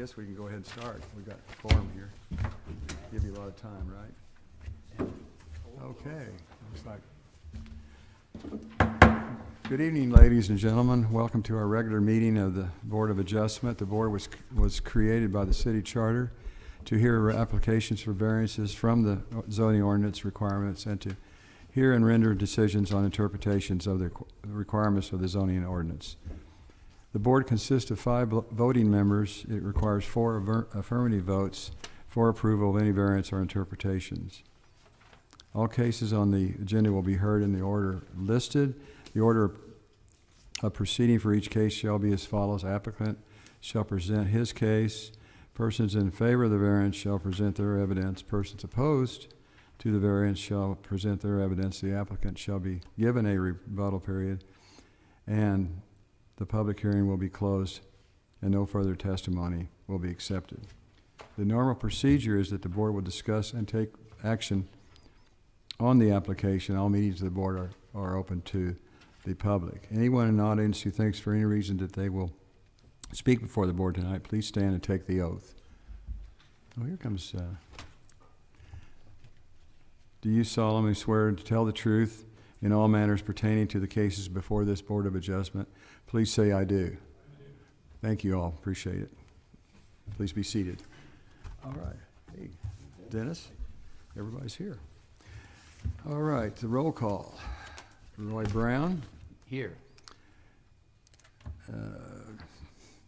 Guess we can go ahead and start. We've got a quorum here. Give you a lot of time, right? Okay, looks like. Good evening, ladies and gentlemen. Welcome to our regular meeting of the Board of Adjustment. The board was created by the city charter to hear applications for variances from the zoning ordinance requirements and to hear and render decisions on interpretations of the requirements of the zoning ordinance. The board consists of 5 voting members. It requires 4 affirmative votes for approval of any variance or interpretations. All cases on the agenda will be heard in the order listed. The order of proceeding for each case shall be as follows. Applicant shall present his case. Persons in favor of the variance shall present their evidence. Persons opposed to the variance shall present their evidence. The applicant shall be given a rebuttal period, and the public hearing will be closed and no further testimony will be accepted. The normal procedure is that the board will discuss and take action on the application. All meetings of the board are open to the public. Anyone in the audience who thinks for any reason that they will speak before the board tonight, please stand and take the oath. Oh, here comes. Do you solemnly swear to tell the truth in all matters pertaining to the cases before this Board of Adjustment? Please say, I do. Thank you all. Appreciate it. Please be seated. All right. Hey, Dennis, everybody's here. All right, the roll call. Roy Brown. Here.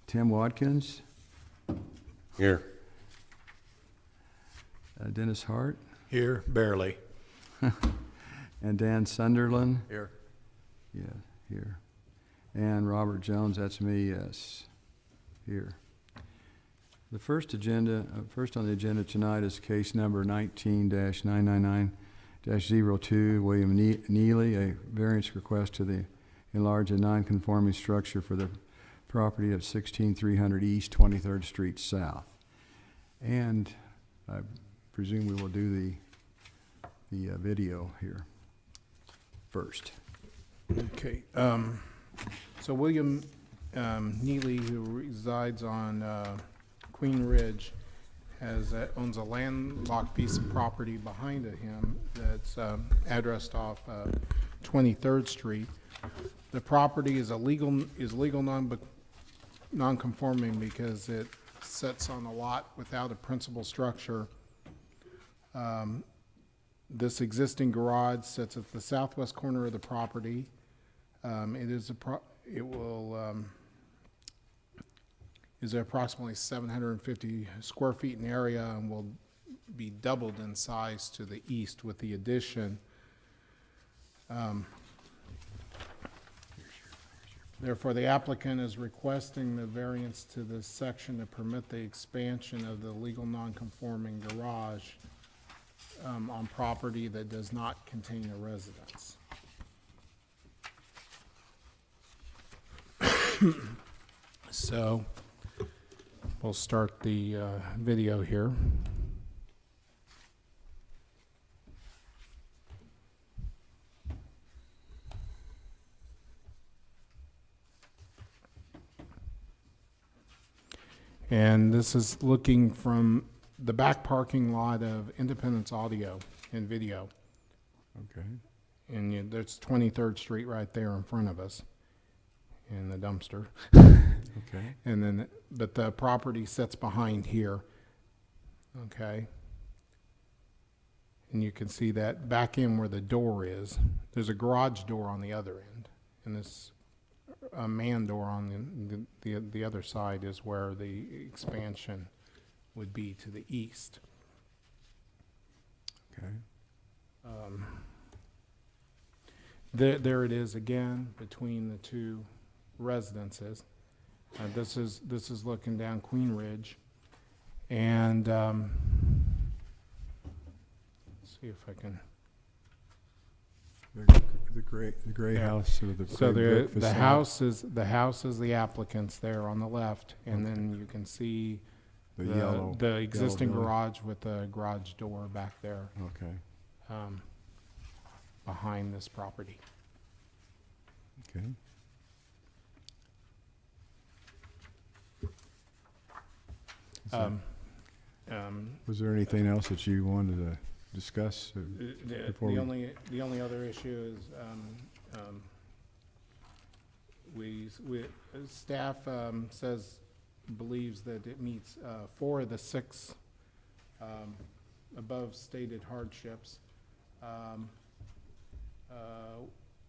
Tim Watkins. Here. Dennis Hart. Here, barely. And Dan Sunderland. Here. Yeah, here. And Robert Jones, that's me, yes, here. The first on the agenda tonight is case number 19-999-02, William Neely, a variance request to enlarge a non-conforming structure for the property at 16300 East 23rd Street South. And I presume we will do the video here first. Okay. So William Neely, who resides on Queen Ridge, owns a landlocked piece of property behind him that's addressed off 23rd Street. The property is legal non-conforming because it sits on a lot without a principal structure. This existing garage sits at the southwest corner of the property. Is approximately 750 square feet in area and will be doubled in size to the east with the addition. Therefore, the applicant is requesting the variance to this section to permit the expansion of the legal non-conforming garage on property that does not contain a residence. So we'll start the video here. And this is looking from the back parking lot of Independence Audio and Video. Okay. And there's 23rd Street right there in front of us. In the dumpster. Okay. And then, but the property sits behind here. Okay. And you can see that back in where the door is, there's a garage door on the other end. And this a man door on the other side is where the expansion would be to the east. Okay. There it is again between the two residences. This is looking down Queen Ridge, and let's see if I can. The gray Yeah. house. Sort of So brick the facade. house is the applicant's there on the left, and then you can see the existing yellow garage with the garage door back there Okay. behind this property. Okay. Was there anything else that you wanted to discuss? before we- The only other issue is, staff believes that it meets 4 of the 6 above stated hardships.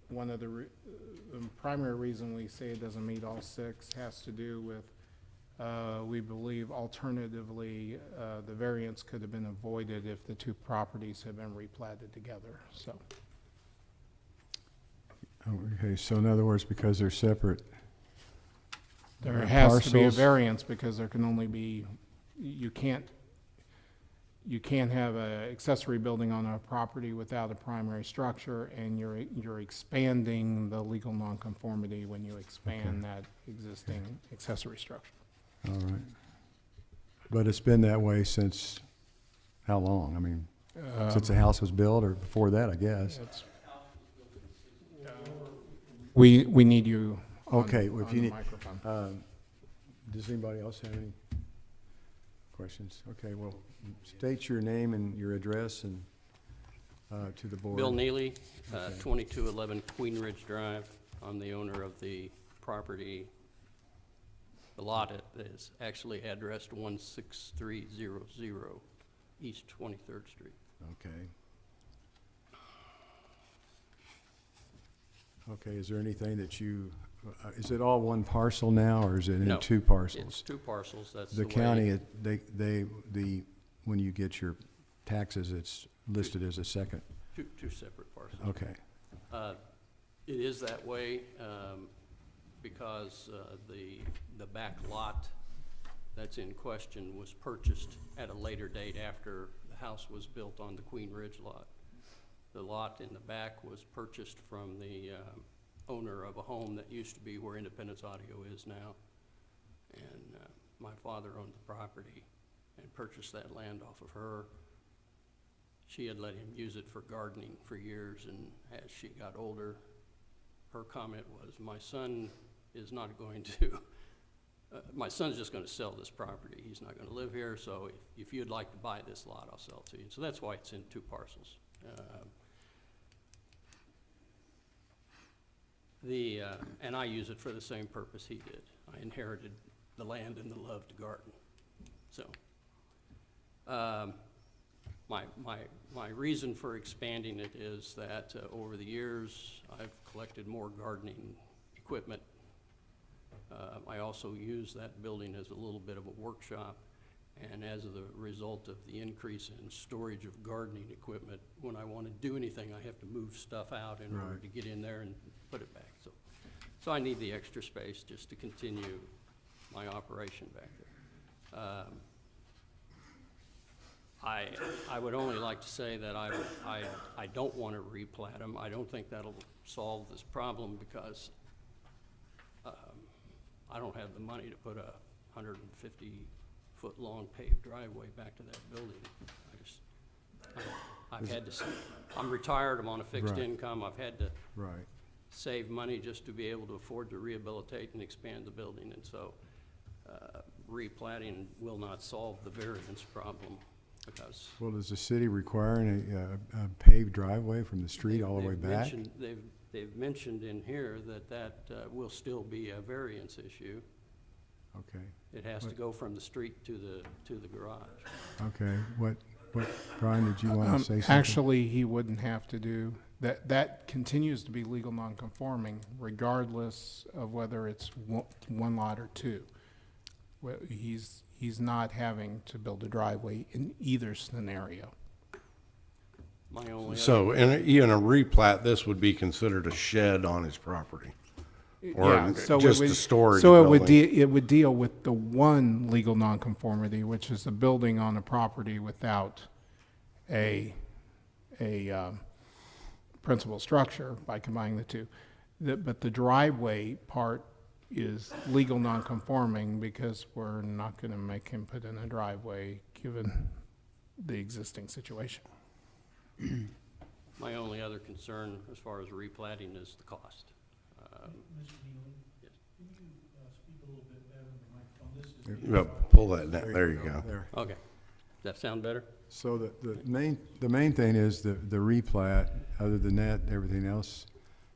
One of the primary reason we say it doesn't meet all 6 has to do with, we believe alternatively, the variance could have been avoided if the 2 properties had been replatted together, so. Okay, so in other words, because they're separate. There has to be a parcels. variance because there can only be, you can't have a accessory building on a property without a primary structure, and you're expanding the legal nonconformity when you expand that existing accessory structure. All right. But it's been that way since how long? I mean, since the house was built, or before that, I guess. We need you on, Okay, well, if on you the need- microphone. Does anybody else have any questions? Okay, well, state your name and your address and to the board. Bill Neely, Okay. 2211 Queen Ridge Drive. I'm the owner of the property. The lot is actually addressed 16300 East 23rd Street. Okay. Okay, is there anything that you, is it all one parcel now, or is it in No, 2 parcels? It's 2 parcels, that's The the way. county, when you get your taxes, it's listed as a second. Two separate parcels. Okay, It is that way because the back lot that's in question was purchased at a later date after the house was built on the Queen Ridge lot. The lot in the back was purchased from the owner of a home that used to be where Independence Audio is now. And my father owned the property and purchased that land off of her. She had let him use it for gardening for years, and as she got older, her comment was, my son is not going to, my son's just going to sell this property. He's not going to live here, so if you'd like to buy this lot, I'll sell it to you. So that's why it's in 2 parcels. And I use it for the same purpose he did. I inherited the land and the love to garden. So, my reason for expanding it is that over the years, I've collected more gardening equipment. I also use that building as a little bit of a workshop. And as a result of the increase in storage of gardening equipment, when I want to do anything, I have to move stuff out in order Right. to get in there and put it back. So I need the extra space just to continue my operation back there. I would only like to say that I don't want to replat them. I don't think that'll solve this problem because I don't have the money to put a 150-foot-long paved driveway back to that building. I've had to, I'm retired, I'm on a fixed Right. income, I've had to right. save money just to be able to afford to rehabilitate and expand the building, and so replatting will not solve the variance problem because. Well, does the city require a paved driveway from the street all the way they've back? They've mentioned in here that will still be a variance issue. Okay, It has to go from the street to the garage. okay. What, Brian, did you want to say something? Actually, he wouldn't have to do, that continues to be legal nonconforming regardless of whether it's one lot or 2. Well, he's not having to build a driveway in either scenario. My only So in a replat, this would be considered a shed on his property? Or Yeah, so it just would- a storage So it would, building? it would deal with the one legal nonconformity, which is the building on a property without a principal structure by combining the 2. But the driveway part is legal nonconforming because we're not going to make him put in a driveway given the existing situation. My only other concern as far as replatting is the cost. Mr. Neely? Yes. Can you speak a little bit better in the microphone? This is Pull that down, there you go. There. Okay. Does that sound better? So the main thing is the replat. Other than that, everything else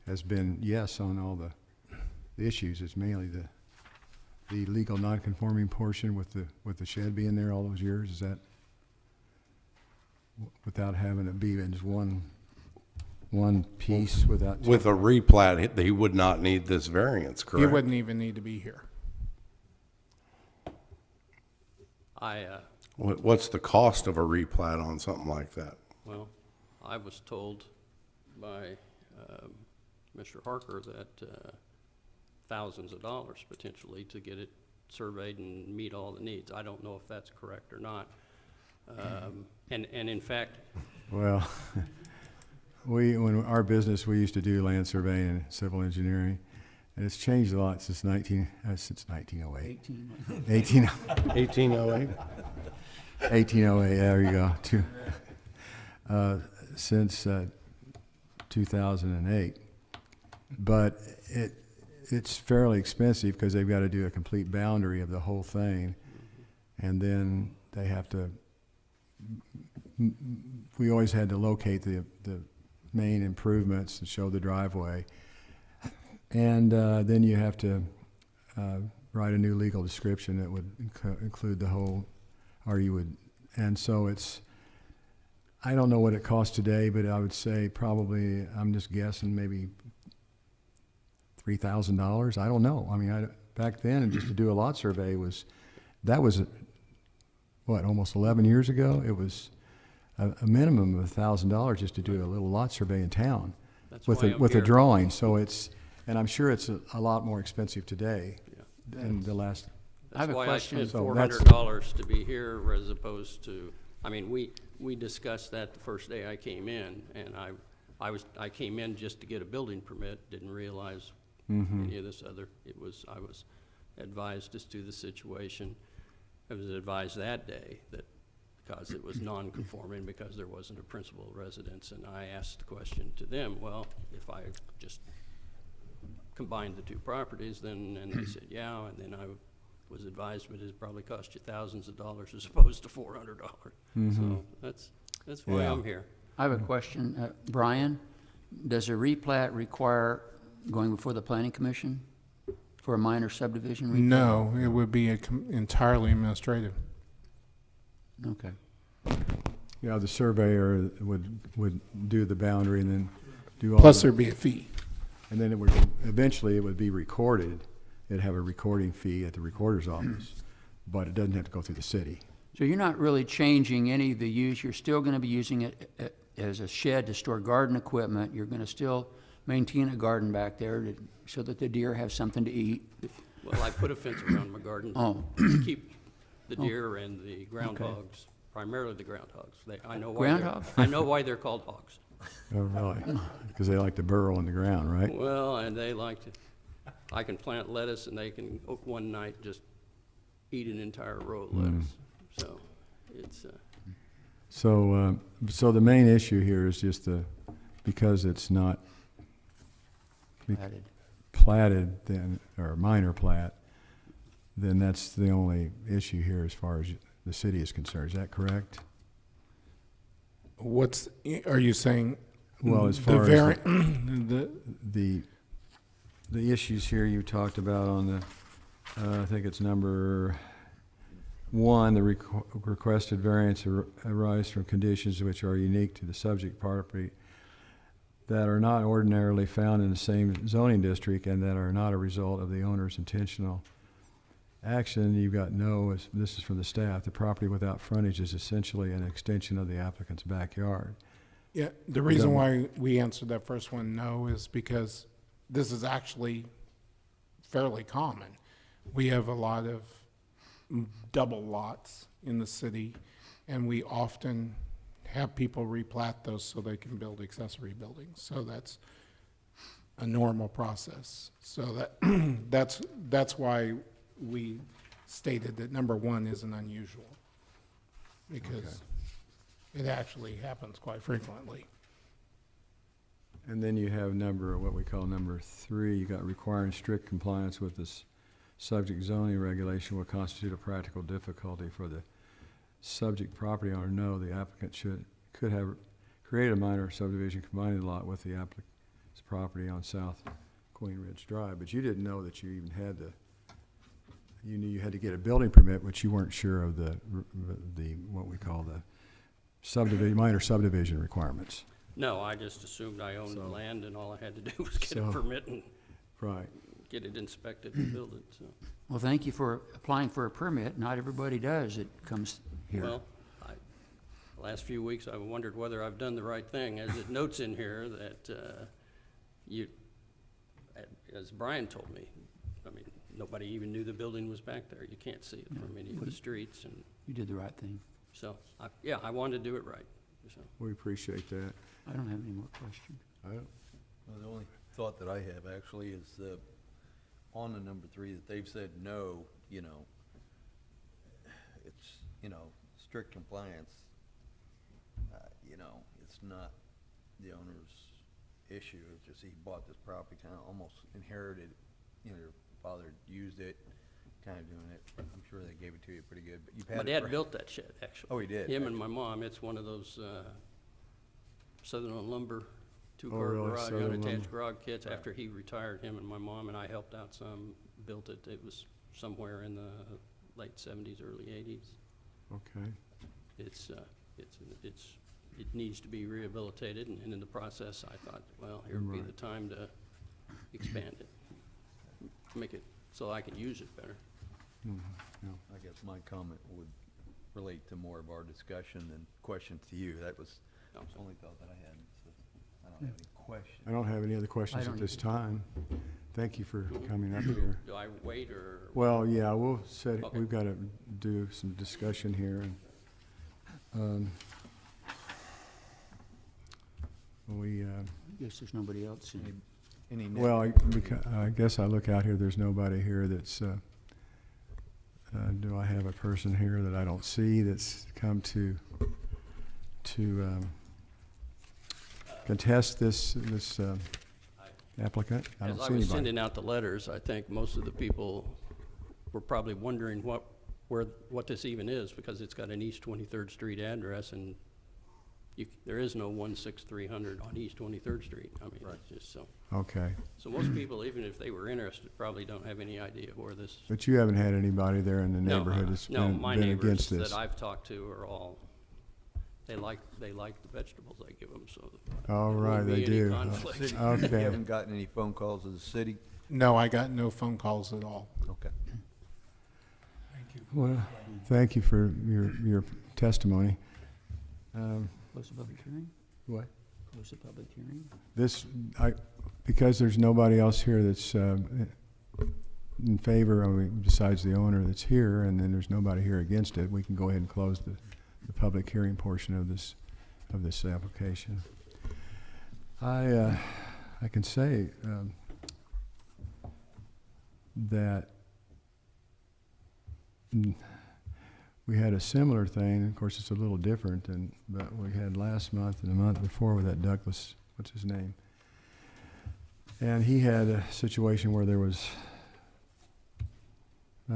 has been yes on all the issues. It's mainly the legal non-conforming portion with the shed being there all those years. Is that without having it be in just one piece without? With a replat, he would not need this variance, He correct? wouldn't even need to be here. What's the cost of a replat on something like that? Well, I was told by Mr. Harker that thousands of dollars potentially to get it surveyed and meet all the needs. I don't know if that's correct or not. And in fact, Well, when our business, we used to do land surveying and civil engineering, and it's changed a lot since 1908. 1808? 1808, there you go. Since 2008. But it's fairly expensive because they've got to do a complete boundary of the whole thing. And then they have to, we always had to locate the main improvements and show the driveway. And then you have to write a new legal description that would include the whole, or you would, and so it's, I don't know what it costs today, but I would say probably, I'm just guessing, maybe $3,000. I don't know. I mean, back then, just to do a lot survey that was, what, almost 11 years ago? It was a minimum of $1,000 just to do a little lot survey in town that's with why a, I'm with a here. drawing. So it's, and I'm sure it's a lot more expensive today than the last. I have That's a why I question. spent So that's- $400 to be here as opposed to, I mean, we discussed that the first day I came in, and I came in just to get a building permit, didn't realize any of this other, I was advised as to the situation. I was advised that day that because it was non-conforming, because there wasn't a principal residence, and I asked the question to them, well, if I just combined the two properties, then, and they said, yeah, and then I was advised, but it probably cost you thousands of dollars as opposed to $400. So that's why Yeah. I'm here. I have a question. Brian, does a replat require going before the planning commission for a minor subdivision replat? No, it would be entirely administrative. Okay. Yeah, the surveyor would do the boundary and then do all Plus the, there'd be a fee. and then eventually it would be recorded. It'd have a recording fee at the recorder's office, but it doesn't have to go through the city. So you're not really changing any of the use. You're still going to be using it as a shed to store garden equipment. You're going to still maintain a garden back there so that the deer have something to eat. Well, I put a fence around my garden Oh. to keep the deer and the groundhogs, primarily the groundhogs. I know why Groundhog? I know why they're called hogs. Oh, really? Because they like to burrow in the ground, right? Well, and they like to, I can plant lettuce and they can, one night, just eat an entire row of lettuce. So it's, So the main issue here is just because it's not Added. platted then, or minor plat, then that's the only issue here as far as the city is concerned. Is that correct? Are you saying? Well, as the far as the the issues here you talked about on the, I think it's number 1, the requested variance arise from conditions which are unique to the subject property that are not ordinarily found in the same zoning district and that are not a result of the owner's intentional action. You've got no, this is from the staff, the property without frontage is essentially an extension of the applicant's backyard. Yeah, the reason why we answered that first one no is because this is actually fairly common. We have a lot of double lots in the city, and we often have people replat those so they can build accessory buildings. So that's a normal process. So that's why we stated that number 1 isn't unusual, because it actually happens quite frequently. And then you have what we call number 3, you got requiring strict compliance with this subject zoning regulation will constitute a practical difficulty for the subject property owner. No, the applicant could have created a minor subdivision combining the lot with the applicant's property on South Queen Ridge Drive, but you didn't know that you even had you knew you had to get a building permit, but you weren't sure of the what we call the minor subdivision requirements. No, I just assumed I owned the So- land and all I had to do was get a So- permit and Right. get it inspected and build it, so. Well, thank you for applying for a permit. Not everybody does. It comes here. Well, the last few weeks, I've wondered whether I've done the right thing, as it notes in here that as Brian told me, I mean, nobody even knew the building was back there. You can't see it from any of the streets, and You did the right thing. so, yeah, I wanted to do it right, so. We appreciate that. I don't have any more questions. Well, the only thought that I have actually is, on the number 3, that they've said no, it's, strict compliance. It's not the owner's issue, it's just he bought this property, kind of almost inherited, your father used it, kind of doing it. I'm sure they gave it to you pretty good, but you've had My it. dad built that shed, actually. Oh, he did, Him and my mom. It's one of those Southern lumber, Oh, two-car really? garage, Southern unattached lumber. garage kits. After he retired, him and my mom and I helped out some, built it. It was somewhere in the late 70s, early 80s. Okay. It needs to be rehabilitated, and in the process, I thought, well, here would be the time to expand it, make it so I can use it better. I guess my comment would relate to more of our discussion than questions to you. That was the only thought that I had. So I don't have any questions. I don't have any other questions don't at this time. Thank you for coming up here. Do I wait, or? Well, yeah, we'll set, Okay. we've got to do some discussion here, and, we, I guess there's nobody else. Any well, I guess I look out here, there's nobody here that's, do I have a person here that I don't see that's come to contest this applicant? I don't As I see was anybody. sending out the letters, I think most of the people were probably wondering what this even is, because it's got an East 23rd Street address, and there is no 16300 on East 23rd Street. I mean, it's just so. Okay, So most people, even if they were interested, probably don't have any idea where this. but you haven't had anybody there in the No, neighborhood that's no, my been neighbors against this? that I've talked to are all, they like the vegetables I give them, so. All there right, won't be they any do. conflict. You Okay. haven't gotten any phone calls of the city? No, I got no phone calls at all. Okay. Well, thank you for your testimony. Close the public hearing? What? Close the public hearing? Because there's nobody else here that's in favor of it besides the owner that's here, and then there's nobody here against it, we can go ahead and close the public hearing portion of this application. I can say that we had a similar thing. Of course, it's a little different but we had last month and the month before with that Douglas, what's his name? And he had a situation where there was, a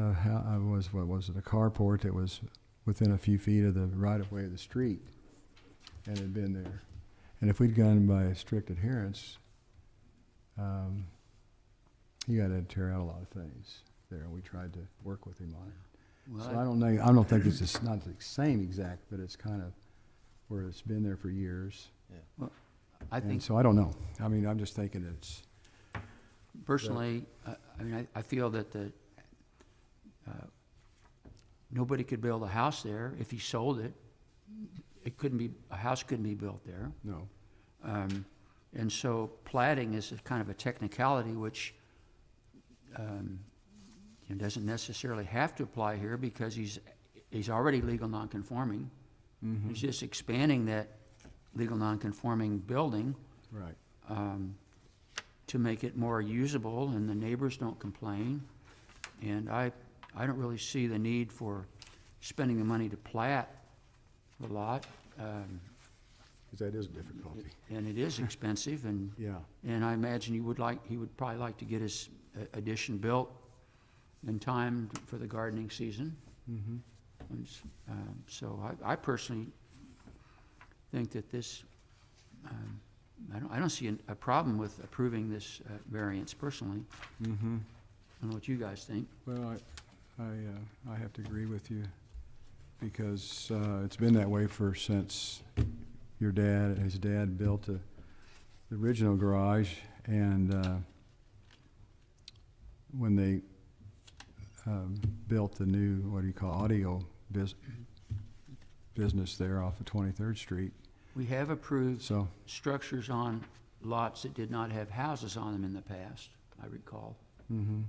carport that was within a few feet of the right-of-way of the street, and had been there. And if we'd gone by strict adherence, he got to tear out a lot of things there, and we tried to work with him on it. Well, So I don't know, I don't think it's just not the same exact, but it's kind of where it's been there for years. I And think so I don't know. I mean, I'm just thinking it's, personally, I feel that nobody could build a house there. If he sold it, a house couldn't be built there. no. And so platting is a kind of a technicality which doesn't necessarily have to apply here, because he's already legal nonconforming. He's just expanding that legal nonconforming building Right. to make it more usable, and the neighbors don't complain. And I don't really see the need for spending the money to plat the lot. Because that is a difficulty. And it is expensive, and Yeah. I imagine he would probably like to get his addition built in time for the gardening season. Mm-hmm. So I personally think that this, I don't see a problem with approving this variance personally. Mm-hmm. I don't know what you guys think. Well, I have to agree with you, because it's been that way since his dad built the original garage, and when they built the new, what do you call, audio business there off of 23rd Street. We have approved So, structures on lots that did not have houses on them in the past, I recall. mm-hmm,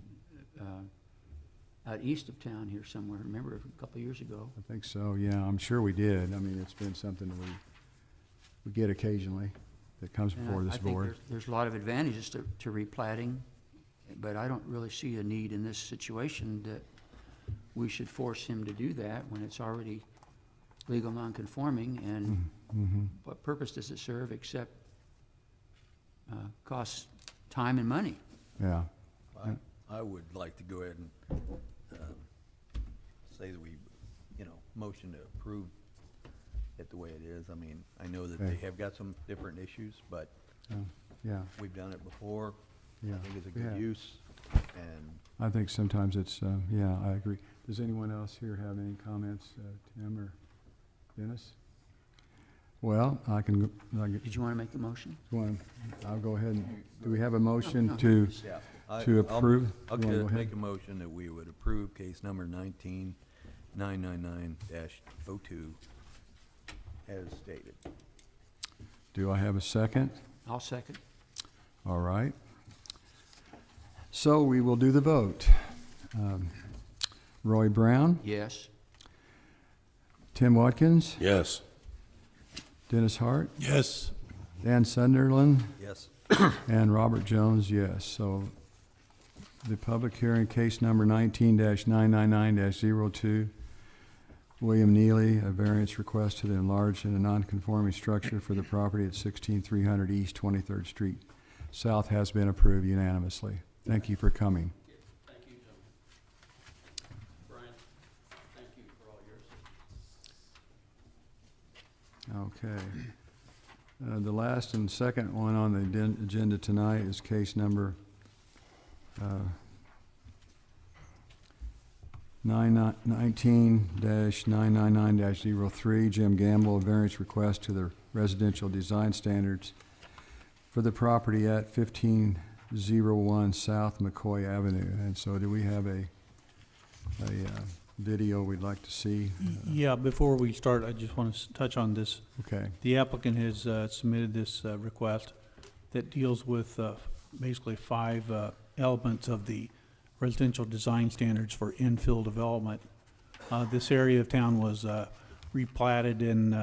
Out east of town here somewhere, remember a couple of years ago. I think so, yeah, I'm sure we did. I mean, it's been something that we get occasionally that comes And before I this think board. there's a lot of advantages to replatting, but I don't really see a need in this situation that we should force him to do that when it's already legal non-conforming, and Mm-hmm. what purpose does it serve except cost time and money? Yeah, I would like to go ahead and say that we, motion to approve it the way it is. I mean, I know that they Okay. have got some different issues, but yeah, we've done it before. yeah. I think it's a Yeah. good use, and I think sometimes it's, yeah, I agree. Does anyone else here have any comments, Tim or Dennis? Well, Did you want to make a motion? I'll go ahead and, do we have a motion No. to, yeah. to approve? I'll You wanna go ahead? make a motion that we would approve case number 19999-02 as stated. Do I have a second? I'll second. All right. So we will do the vote. Roy Brown, Yes. Tim Watkins, Yes. Dennis Hart, Yes. Dan Sunderland, Yes. and Robert Jones, yes. So the public hearing, case number 19-999-02, William Neely, a variance request to enlarge in a non-conforming structure for the property at 16300 East 23rd Street South, has been approved unanimously. Thank you for coming. Thank you, Jim. Brian, thank you for all yours. Okay. The last and second one on the agenda tonight is case number 19-999-03, Jim Gamble, a variance request to the residential design standards for the property at 1501 South McCoy Avenue. And so do we have a video we'd like to see? Yeah, before we start, I just want to touch on this. Okay. The applicant has submitted this request that deals with basically 5 elements of the residential design standards for infill development. This area of town was replatted in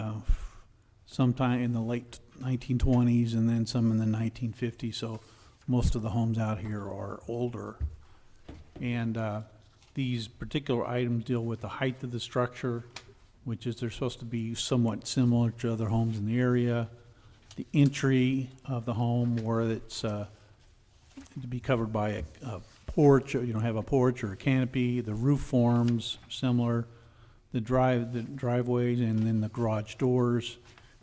sometime in the late 1920s and then some in the 1950s, so most of the homes out here are older. And these particular items deal with the height of the structure, which is they're supposed to be somewhat similar to other homes in the area. The entry of the home, where it's to be covered by a porch, have a porch or a canopy. The roof forms similar, the driveways, and then the garage doors,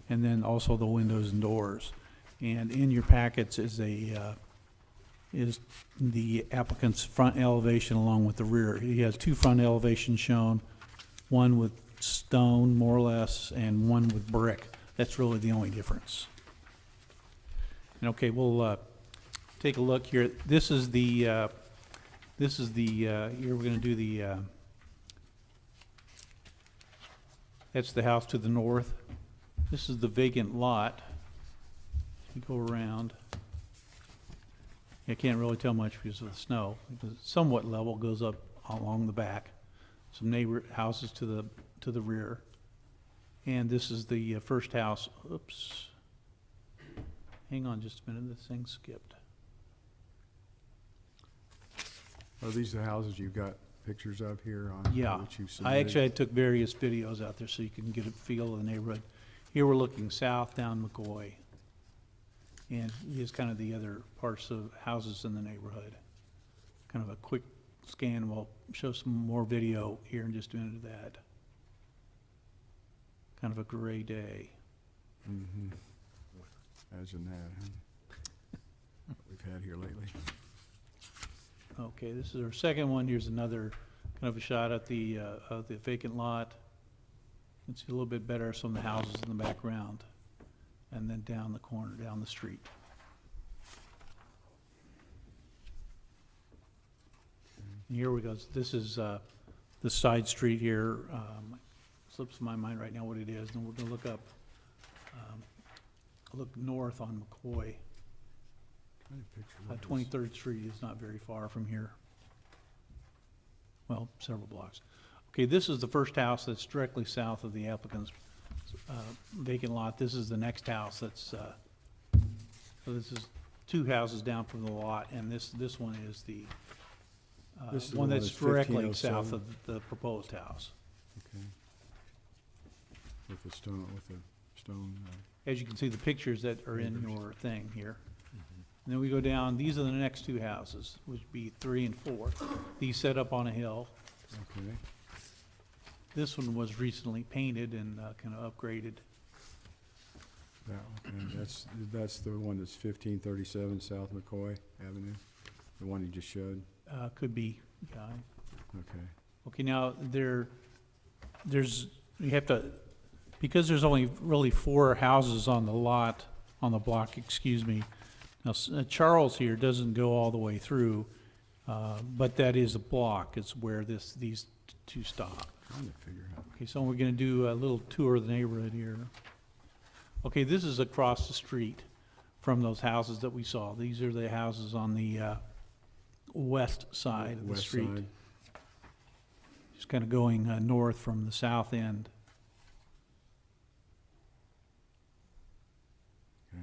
and then also the windows and doors. And in your packets is is the applicant's front elevation along with the rear. He has 2 front elevations shown, one with stone, more or less, and one with brick. That's really the only difference. And okay, we'll take a look here. This is the, here we're gonna do the, that's the house to the north. This is the vacant lot. You go around. I can't really tell much because of the snow. It's somewhat level, goes up along the back. Some neighbor houses to the rear. And this is the first house. Oops. Hang on just a minute, this thing skipped. Are these the houses you've got pictures of here on Yeah, which you've I submitted? took various videos out there so you can get a feel of the neighborhood. Here we're looking south down Mccoy. And here's kind of the other parts of houses in the neighborhood. Kind of a quick scan, we'll show some more video here in just a minute of that. Kind of a gray day. Mm-hmm. Imagine that, huh? What we've had here lately. Okay, this is our second one. Here's another kind of a shot at the vacant lot. You can see a little bit better some of the houses in the background. And then down the corner, down the street. And here we go. This is the side street here. Slips my mind right now what it is. And we're gonna look up, look north on Mccoy. Kind of picture what it is. 23rd Street is not very far from here. Well, several blocks. Okay, this is the first house that's directly south of the applicant's vacant lot. This is the next house that's, so this is two houses down from the lot, and this one is the This is the one one that's that's directly south 1507. of the proposed house. Okay. With the stone, As you can see, the pictures that are in Neighbors. your thing here. And then we go down, these are the next two houses, which would be 3 and 4. These set up on a hill. okay. This one was recently painted and kind of upgraded. That's the one that's 1537 South McCoy Avenue, the one you just showed? Could be, yeah. Okay. Okay, now, there's, you have to, because there's only really 4 houses on the lot, on the block, excuse me. Now, Charles here doesn't go all the way through, but that is a block. It's where these two stop. Trying to figure out. Okay, so we're gonna do a little tour of the neighborhood here. Okay, this is across the street from those houses that we saw. These are the houses on the west side of the West street. side. Just kind of going north from the south end. Okay.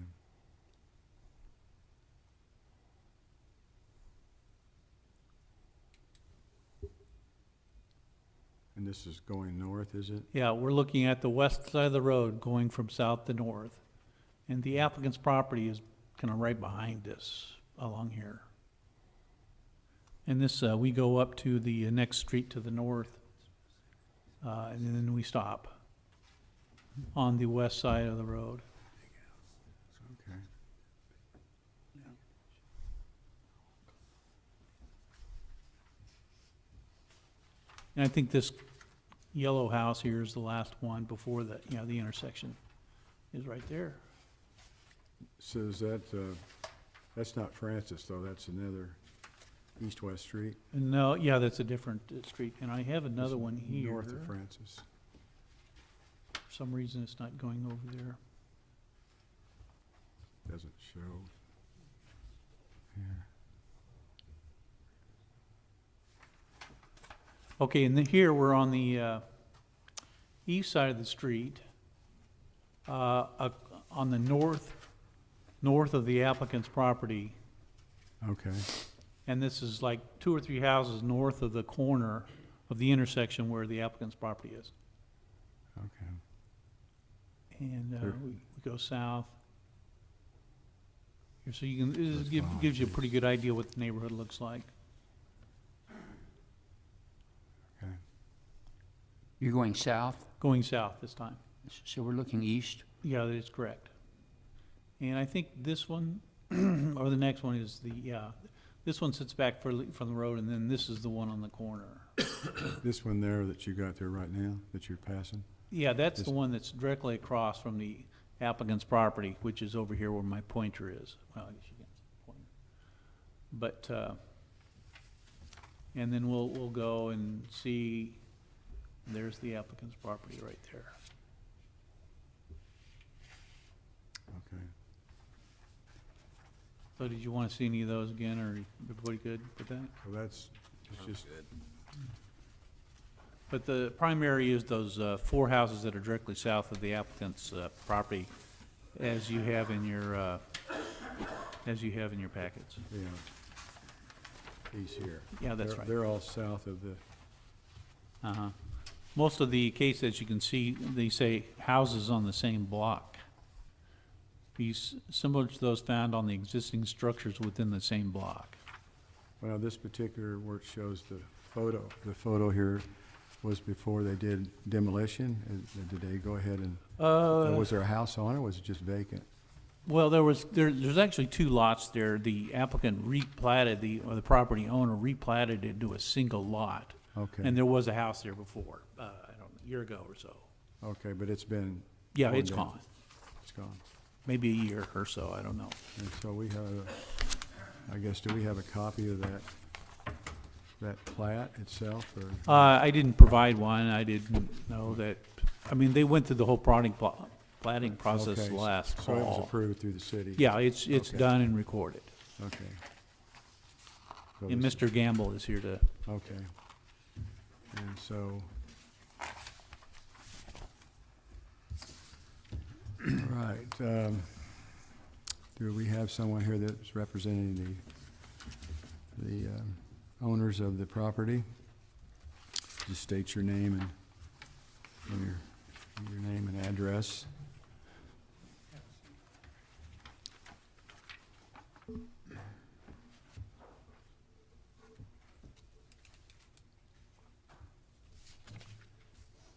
And this is going north, is it? Yeah, we're looking at the west side of the road going from south to north. And the applicant's property is kind of right behind us along here. And this, we go up to the next street to the north, and then we stop on the west side of the road. Okay. And I think this yellow house here is the last one before the, the intersection is right there. So is that, that's not Francis, though, that's another east-west street? No, yeah, that's a different street, and I have another This one here. North of Francis. For some reason, it's not going over there. Doesn't show here. Okay, and then here, we're on the east side of the street, on the north of the applicant's property. Okay, And this is like 2 or 3 houses north of the corner of the intersection where the applicant's property is. okay. And Sure. we go south. Here, so you can, That's fine, gives you a please. pretty good idea what the neighborhood looks like. Okay. You're going south, Going south this time. so we're looking east. Yeah, that is correct. And I think this one, or the next one is this one sits back from the road, and then this is the one on the corner. This one there that you got there right now, that you're passing? Yeah, that's the This- one that's directly across from the applicant's property, which is over here where my pointer is. Well, I guess you can't see the pointer. But, and then we'll go and see, there's the applicant's property right there. Okay. So did you want to see any of those again, or everybody good with that? So it's just, But the primary is those 4 houses that are directly south of the applicant's property, as you have in your packets. yeah. These here. Yeah, that's They're- right. They're all south of the, Uh-huh. Most of the cases, you can see, they say houses on the same block. These, similar to those found on the existing structures within the same block. Well, this particular where it shows the photo here was before they did demolition. Did they go ahead and, was there a house on it, or was it just vacant? Well, there's actually two lots there. The applicant replatted, or the property owner replatted it into a single lot. Okay. And there was a house there before, I don't know, a year ago or so. Okay, but it's been. Yeah, torn it's down. gone. It's gone. Maybe a year or so, I don't know. And so we have, I guess, do we have a copy of that plat itself, or? I didn't provide one. I didn't know that, I mean, they went through the whole platting process Okay, last So it was fall. approved through the city? Yeah, it's Okay. done and recorded. Okay. So And this- Mr. Gamble is here to, Okay. And so. All right, do we have someone here that's representing the owners of the property? Just state your name and your name and address.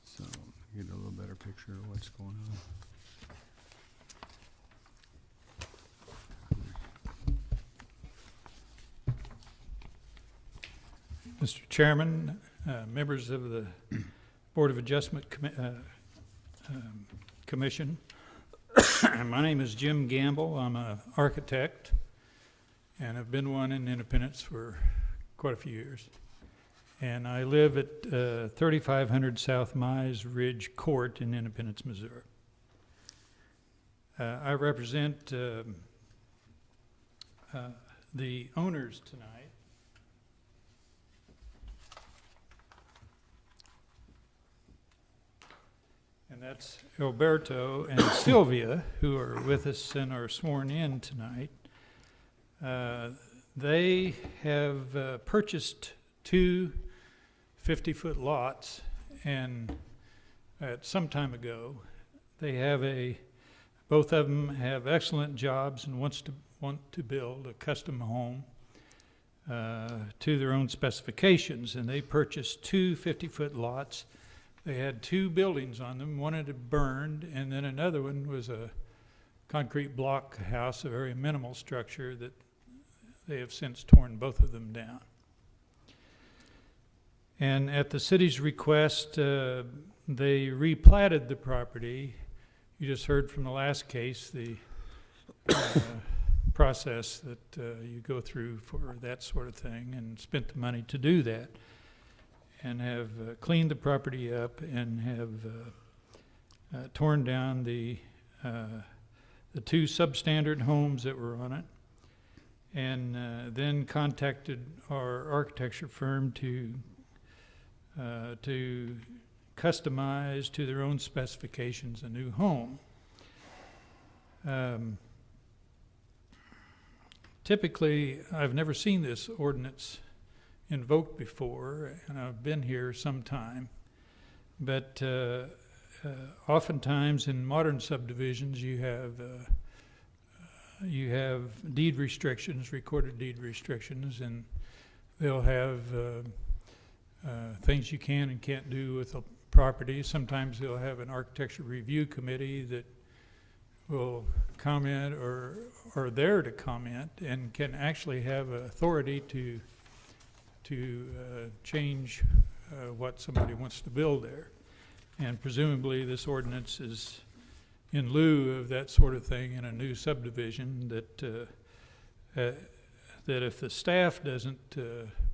So, get a little better picture of what's going on. Mr. Chairman, members of the Board of Adjustment Commission. My name is Jim Gamble. I'm an architect, and I've been one in Independence for quite a few years. And I live at 3500 South Mize Ridge Court in Independence, Missouri. I represent the owners tonight. And that's Alberto and Sylvia, who are with us and are sworn in tonight. They have purchased two 50-foot lots, and at some time ago, they have both of them have excellent jobs and want to build a custom home to their own specifications, and they purchased two 50-foot lots. They had two buildings on them. One had burned, and then another one was a concrete block house, a very minimal structure that they have since torn both of them down. And at the city's request, they replatted the property. You just heard from the last case the process that you go through for that sort of thing, and spent the money to do that, and have cleaned the property up and have torn down the two substandard homes that were on it, and then contacted our architecture firm to customize to their own specifications a new home. Typically, I've never seen this ordinance invoked before, and I've been here some time, but oftentimes in modern subdivisions you have deed restrictions, recorded deed restrictions, and they'll have things you can and can't do with a property. Sometimes they'll have an architecture review committee that will comment or are there to comment and can actually have authority to change what somebody wants to build there. And presumably this ordinance is in lieu of that sort of thing in a new subdivision, that if the staff doesn't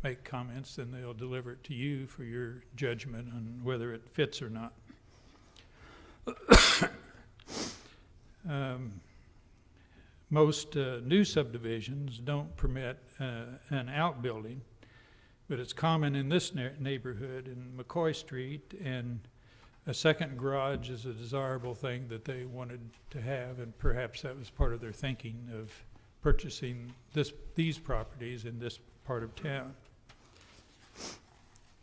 make comments, then they'll deliver it to you for your judgment on whether it fits or not. Most new subdivisions don't permit an outbuilding, but it's common in this neighborhood in Mccoy Street, and a second garage is a desirable thing that they wanted to have, and perhaps that was part of their thinking of purchasing these properties in this part of town.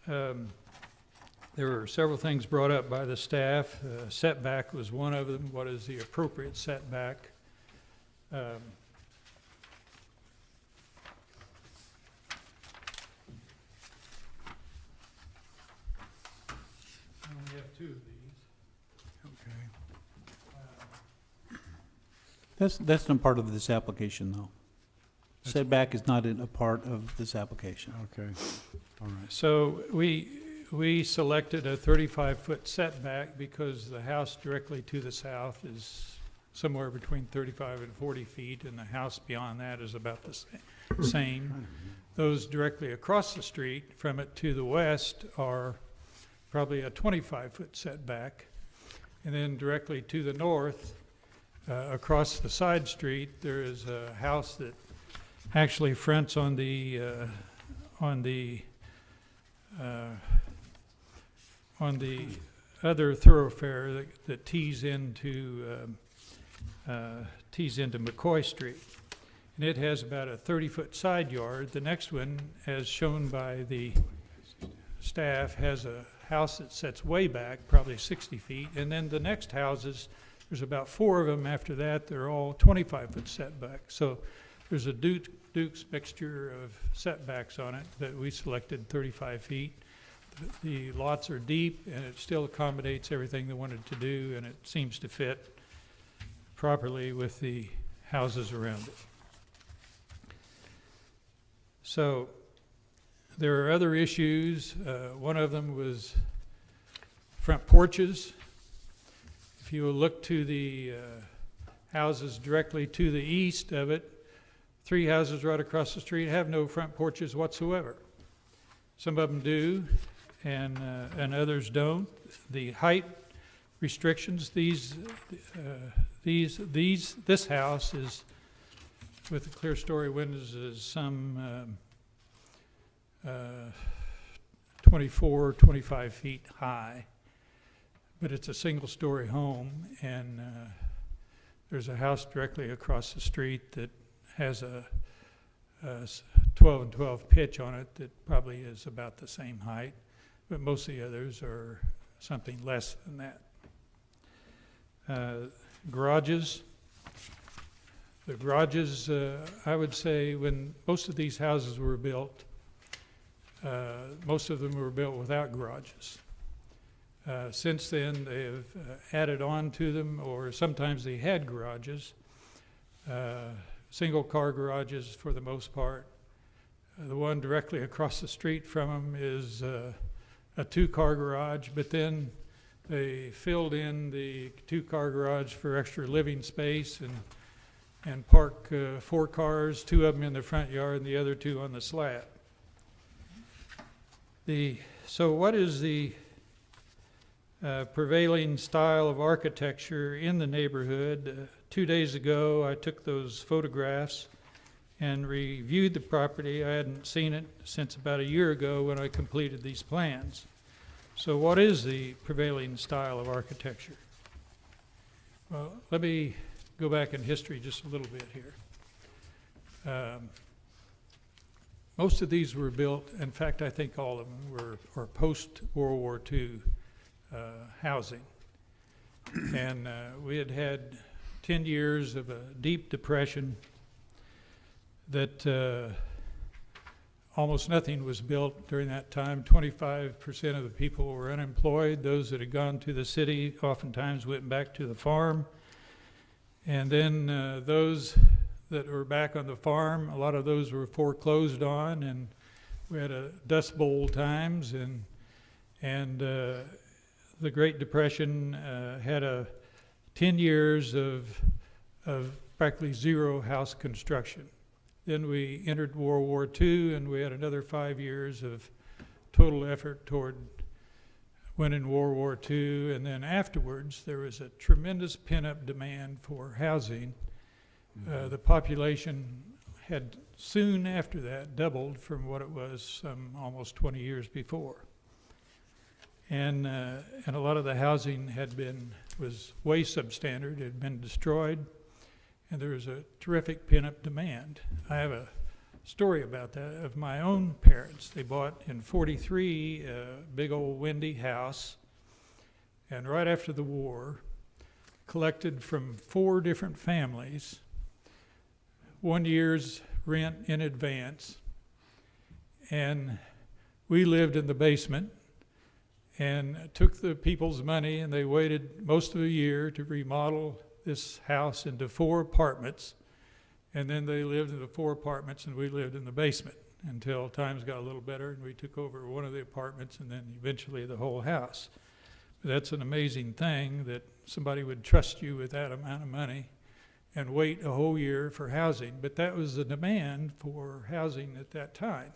There were several things brought up by the staff. Setback was one of them. What is the appropriate setback? two of these. That's not part of this application, though. Setback is not a part of this application. Okay, all right. So we selected a 35-foot setback because the house directly to the south is somewhere between 35 and 40 feet, and the house beyond that is about the same. Those directly across the street from it to the west are probably a 25-foot setback. And then directly to the north, across the side street, there is a house that actually fronts on the other thoroughfare that tees into Mccoy Street. And it has about a 30-foot side yard. The next one, as shown by the staff, has a house that sets way back, probably 60 feet. And then the next houses, there's about 4 of them after that. They're all 25-foot setback. So there's a Duke's mixture of setbacks on it that we selected 35 feet. The lots are deep, and it still accommodates everything they wanted to do, and it seems to fit properly with the houses around it. So there are other issues. One of them was front porches. If you will look to the houses directly to the east of it, 3 houses right across the street have no front porches whatsoever. Some of them do, and others don't. The height restrictions, this house is, with the clear story windows, is some 24, 25 feet high. But it's a single-story home, and there's a house directly across the street that has a 12 and 12 pitch on it that probably is about the same height, but most of the others are something less than that. Garages. The garages, I would say, when most of these houses were built, most of them were built without garages. Since then, they've added on to them, or sometimes they had garages, single-car garages for the most part. The one directly across the street from them is a 2-car garage, but then they filled in the 2-car garage for extra living space and park 4 cars, 2 of them in the front yard and the other 2 on the slab. So what is the prevailing style of architecture in the neighborhood? 2 days ago, I took those photographs and reviewed the property. I hadn't seen it since about a year ago when I completed these plans. So what is the prevailing style of architecture? Well, let me go back in history just a little bit here. Most of these were built, in fact, I think all of them were post-World War II housing. And we had 10 years of a deep depression that almost nothing was built during that time. 25% of the people were unemployed. Those that had gone to the city oftentimes went back to the farm. And then those that were back on the farm, a lot of those were foreclosed on, and we had a Dust Bowl times, and the Great Depression had 10 years of practically zero house construction. Then we entered World War II, and we had another 5 years of total effort toward winning World War II. And then afterwards, there was a tremendous pent-up demand for housing. The population had soon after that doubled from what it was almost 20 years before. And a lot of the housing was way substandard, had been destroyed, and there was a terrific pent-up demand. I have a story about that of my own parents. They bought in '43 a big old windy house, and right after the war, collected from 4 different families 1 year's rent in advance, and we lived in the basement. and took the people's money, and they waited most of a year to remodel this house into 4 apartments. And then they lived in the 4 apartments, and we lived in the basement until times got a little better, and we took over one of the apartments, and then eventually the whole house. But that's an amazing thing that somebody would trust you with that amount of money and wait a whole year for housing. But that was the demand for housing at that time.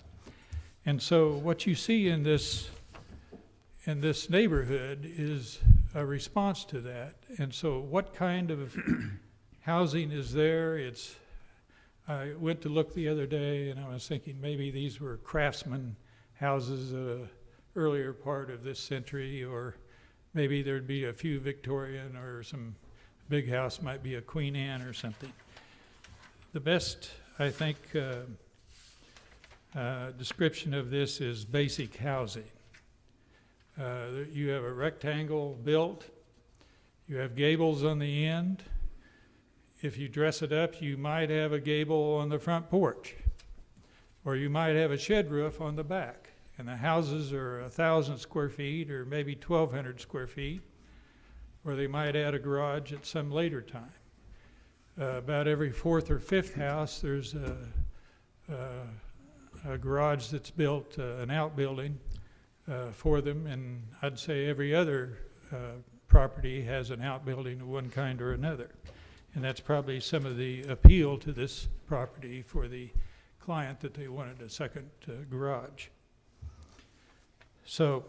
And so what you see in this neighborhood is a response to that. And so what kind of housing is there? I went to look the other day, and I was thinking maybe these were craftsman houses of the earlier part of this century, or maybe there'd be a few Victorian, or some big house might be a Queen Anne or something. The best, I think, description of this is basic housing. You have a rectangle built, you have gables on the end. If you dress it up, you might have a gable on the front porch, or you might have a shed roof on the back. And the houses are 1,000 square feet, or maybe 1,200 square feet, or they might add a garage at some later time. About every 4th or 5th house, there's a garage that's built, an outbuilding for them, and I'd say every other property has an outbuilding of one kind or another. And that's probably some of the appeal to this property for the client, that they wanted a second garage. So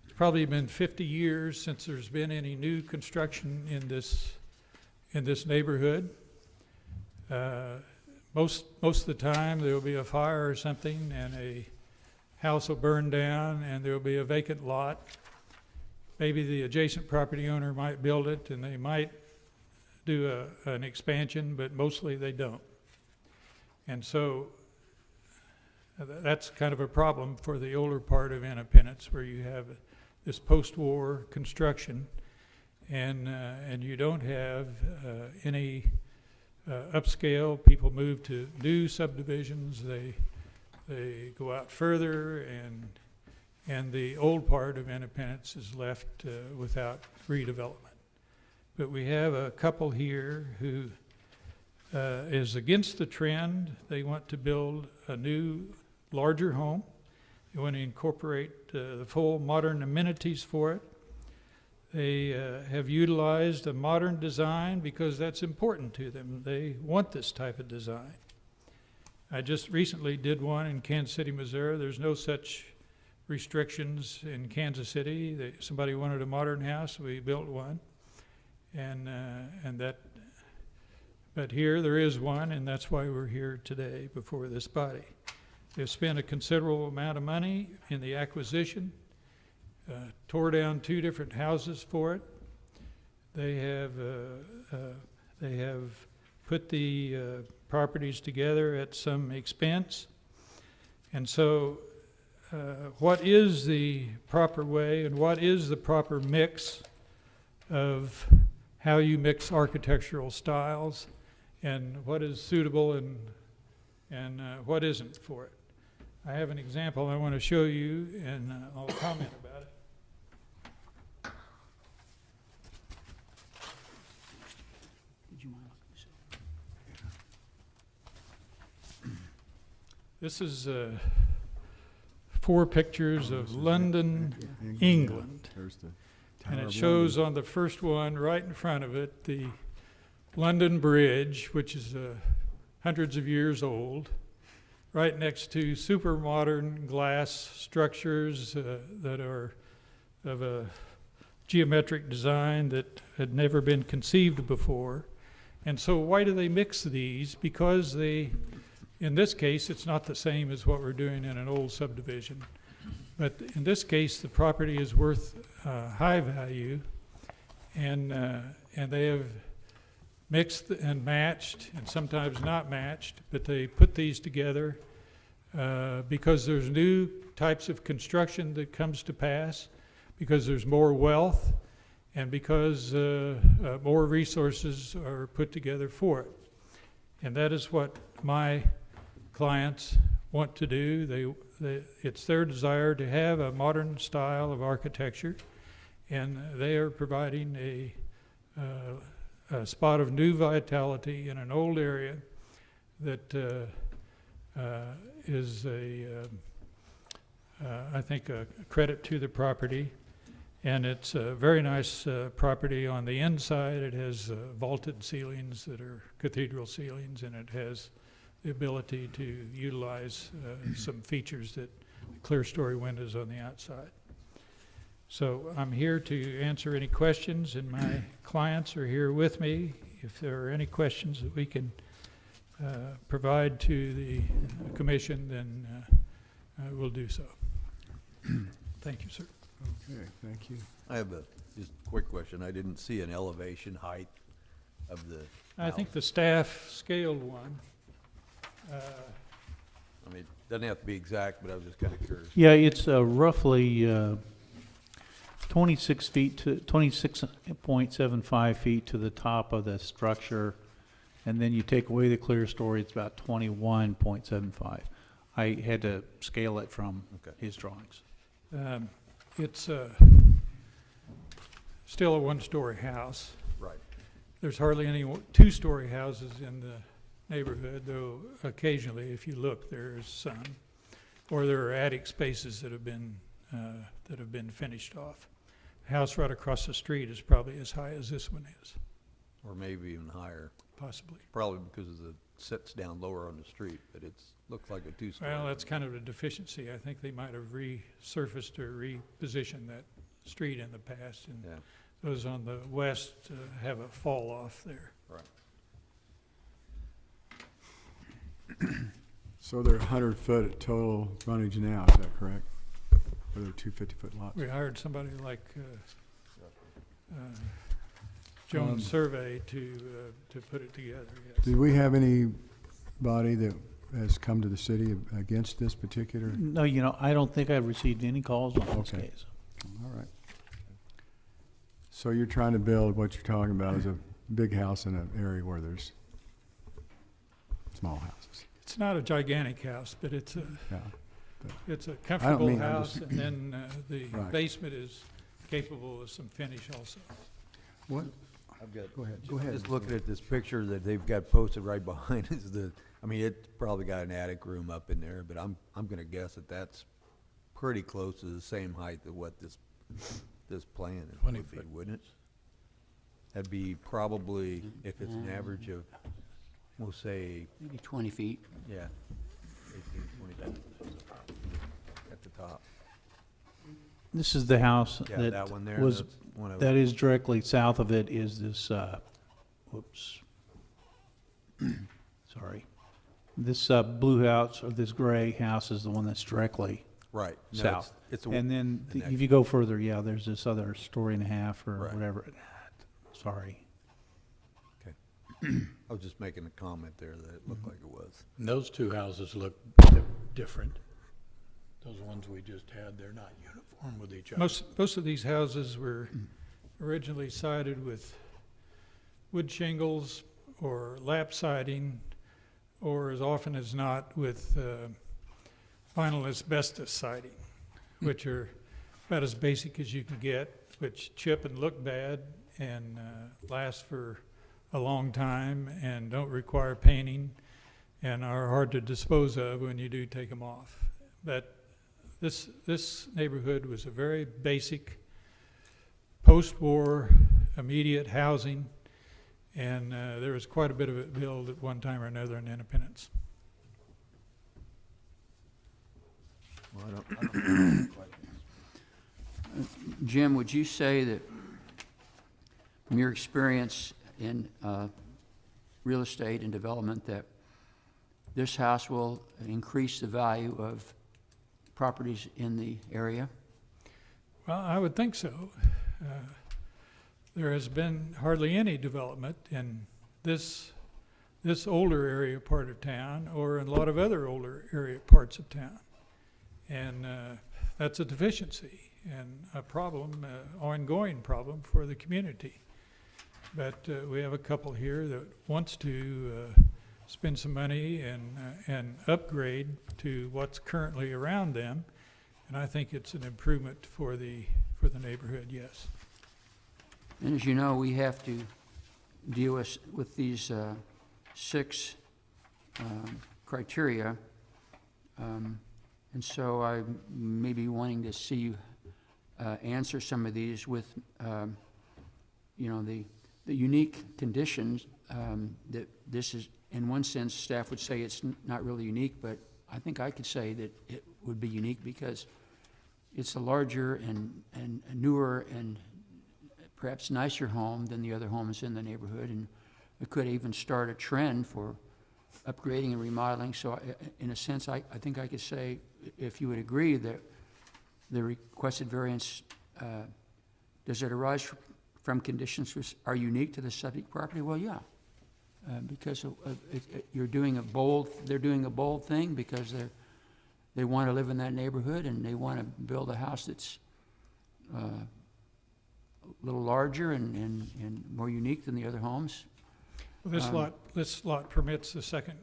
it's probably been 50 years since there's been any new construction in this neighborhood. Most of the time there will be a fire or something, and a house will burn down, and there will be a vacant lot. Maybe the adjacent property owner might build it, and they might do an expansion, but mostly they don't. And so that's kind of a problem for the older part of Independence, where you have this post-war construction, and you don't have any upscale. People move to new subdivisions. They go out further, and the old part of Independence is left without redevelopment. But we have a couple here who is against the trend. They want to build a new, larger home. They want to incorporate the full modern amenities for it. They have utilized a modern design because that's important to them. They want this type of design. I just recently did one in Kansas City, Missouri. There's no such restrictions in Kansas City. Somebody wanted a modern house, we built one, but here there is one, and that's why we're here today before this body. They've spent a considerable amount of money in the acquisition, tore down 2 different houses for it. They have put the properties together at some expense, and so what is the proper way, and what is the proper mix of how you mix architectural styles, and what is suitable and what isn't for it? I have an example I want to show you, and I'll comment about it. Did you mind? This is 4 pictures of London, England. There's the And Tower it of shows London. on the first one, right in front of it, the London Bridge, which is hundreds of years old, right next to super modern glass structures that are of a geometric design that had never been conceived before. And so why do they mix these? Because in this case, it's not the same as what we're doing in an old subdivision. But in this case, the property is worth high value, and they have mixed and matched, and sometimes not matched, but they put these together because there's new types of construction that comes to pass, because there's more wealth, and because more resources are put together for it. And that is what my clients want to do. it's their desire to have a modern style of architecture, and they are providing a spot of new vitality in an old area that is I think, a credit to the property. And it's a very nice property on the inside. It has vaulted ceilings that are cathedral ceilings, and it has the ability to utilize some features that clear story windows on the outside. So I'm here to answer any questions, and my clients are here with me. If there are any questions that we can provide to the commission, then we'll do so. Thank you, sir. Okay, thank you. I have a just quick question. I didn't see an elevation height of the I think house. the staff scaled one. I mean, it doesn't have to be exact, but I was just kind of curious. Yeah, it's roughly 26 feet to 26.75 feet to the top of the structure, and then you take away the clear story, it's about 21.75. I had to scale it from Okay. his drawings. It's still a one-story house. Right. There's hardly any two-story houses in the neighborhood, though occasionally, if you look, there's some. Or there are attic spaces that have been finished off. The house right across the street is probably as high as this one is, Or maybe even higher, possibly. probably because it sits down lower on the street, but looks like a two-story. Well, that's kind of a deficiency. I think they might have resurfaced or repositioned that street in the past, and Yeah, those on the west have a fall off there. right. So they're 100-foot total frontage now, is that correct? Or they're 2 50-foot lots? We hired somebody like Jones Survey to put it together, yes. Did we have anybody that has come to the city against this particular? No, you know, I don't think I received any calls on this Okay. case. All right. So you're trying to build, what you're talking about is a big house in an area where there's small houses. It's not a gigantic house, but it's a Yeah. comfortable mean, I'm house, just- and then the Right. basement is capable of some finish also. What? I've got. Go ahead. Go ahead. Just looking at this picture that they've got posted right behind is it's probably got an attic room up in there, but I'm gonna guess that that's pretty close to the same height of what this plan would be, wouldn't it? That'd be probably, if it's an average of, we'll say, Maybe 20 feet. yeah, 18, 20 at the top. This is the house Yeah, that one there. was, that's one of that is directly south of it is this, whoops. Sorry. This blue house, or this gray house is the one that's directly Right. No, south. It's a. And then the next- if you go further, yeah, there's this other story and a half or Right. whatever. Sorry. I was just making a comment there that it looked like it was. And those two houses look different. Those ones we just had, they're not uniform with each other. Most of these houses were originally sided with wood shingles or lap siding, or as often as not with vinyl asbestos siding, which are about as basic as you can get, which chip and look bad and last for a long time and don't require painting and are hard to dispose of when you do take them off. But this neighborhood was a very basic post-war immediate housing, and there was quite a bit of it built at one time or another in Independence. Well, I don't have any questions. Jim, would you say that from your experience in real estate and development that this house will increase the value of properties in the area? Well, I would think so. There has been hardly any development in this older area part of town or in a lot of other older area parts of town. And that's a deficiency and a problem, ongoing problem for the community. But we have a couple here that wants to spend some money and upgrade to what's currently around them. And I think it's an improvement for the neighborhood, yes. And as you know, we have to deal with these 6 criteria. And so I may be wanting to see you answer some of these with, you know, the unique conditions that this is, in one sense, staff would say it's not really unique, but I think I could say that it would be unique because it's a larger and newer and perhaps nicer home than the other homes in the neighborhood, and it could even start a trend for upgrading and remodeling. So in a sense, I think I could say, if you would agree, that the requested variance, does it arise from conditions which are unique to the subject property? Well, yeah, because they're doing a bold thing because they want to live in that neighborhood and they want to build a house that's a little larger and more unique than the other homes. Well, this lot permits the second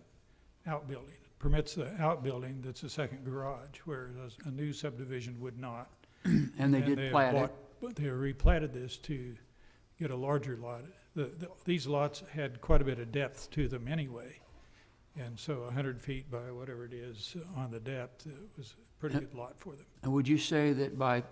outbuilding. It permits the outbuilding that's a second garage, whereas a new subdivision would not. And they did plat it. But they replatted this to get a larger lot. These lots had quite a bit of depth to them anyway. And so 100 feet by whatever it is on the depth, it was a pretty good lot for them. And would you say that by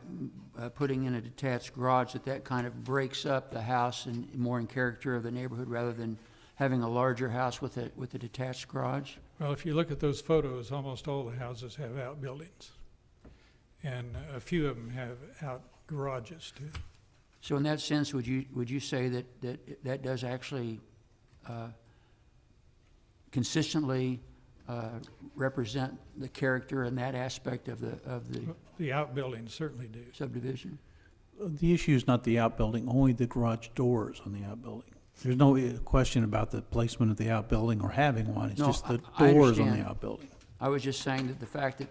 putting in a detached garage, that kind of breaks up the house and more in character of the neighborhood rather than having a larger house with a detached garage? Well, if you look at those photos, almost all the houses have outbuildings. And a few of them have out garages too. So in that sense, would you say that does actually consistently represent the character and that aspect of The outbuildings certainly do. subdivision? The issue is not the outbuilding, only the garage doors on the outbuilding. There's no question about the placement of the outbuilding or having one, it's No, just the I doors on the understand. outbuilding. I was just saying that the fact that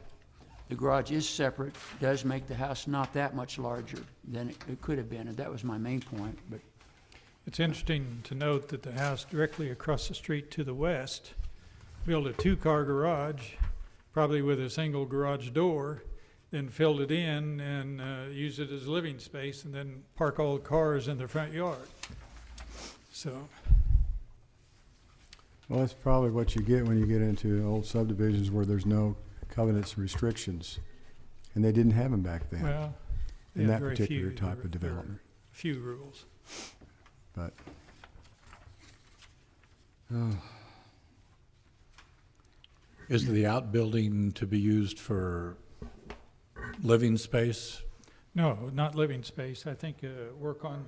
the garage is separate does make the house not that much larger than it could have been, and that was my main point, but It's interesting to note that the house directly across the street to the west built a 2-car garage, probably with a single garage door, then filled it in and used it as living space, and then park all the cars in the front yard. So, Well, that's probably what you get when you get into old subdivisions where there's no covenants and restrictions. And they didn't have them back then, well, they in had that very particular few. type of There were development. few rules. But, Is the outbuilding to be used for living space, No, not living space. I think work on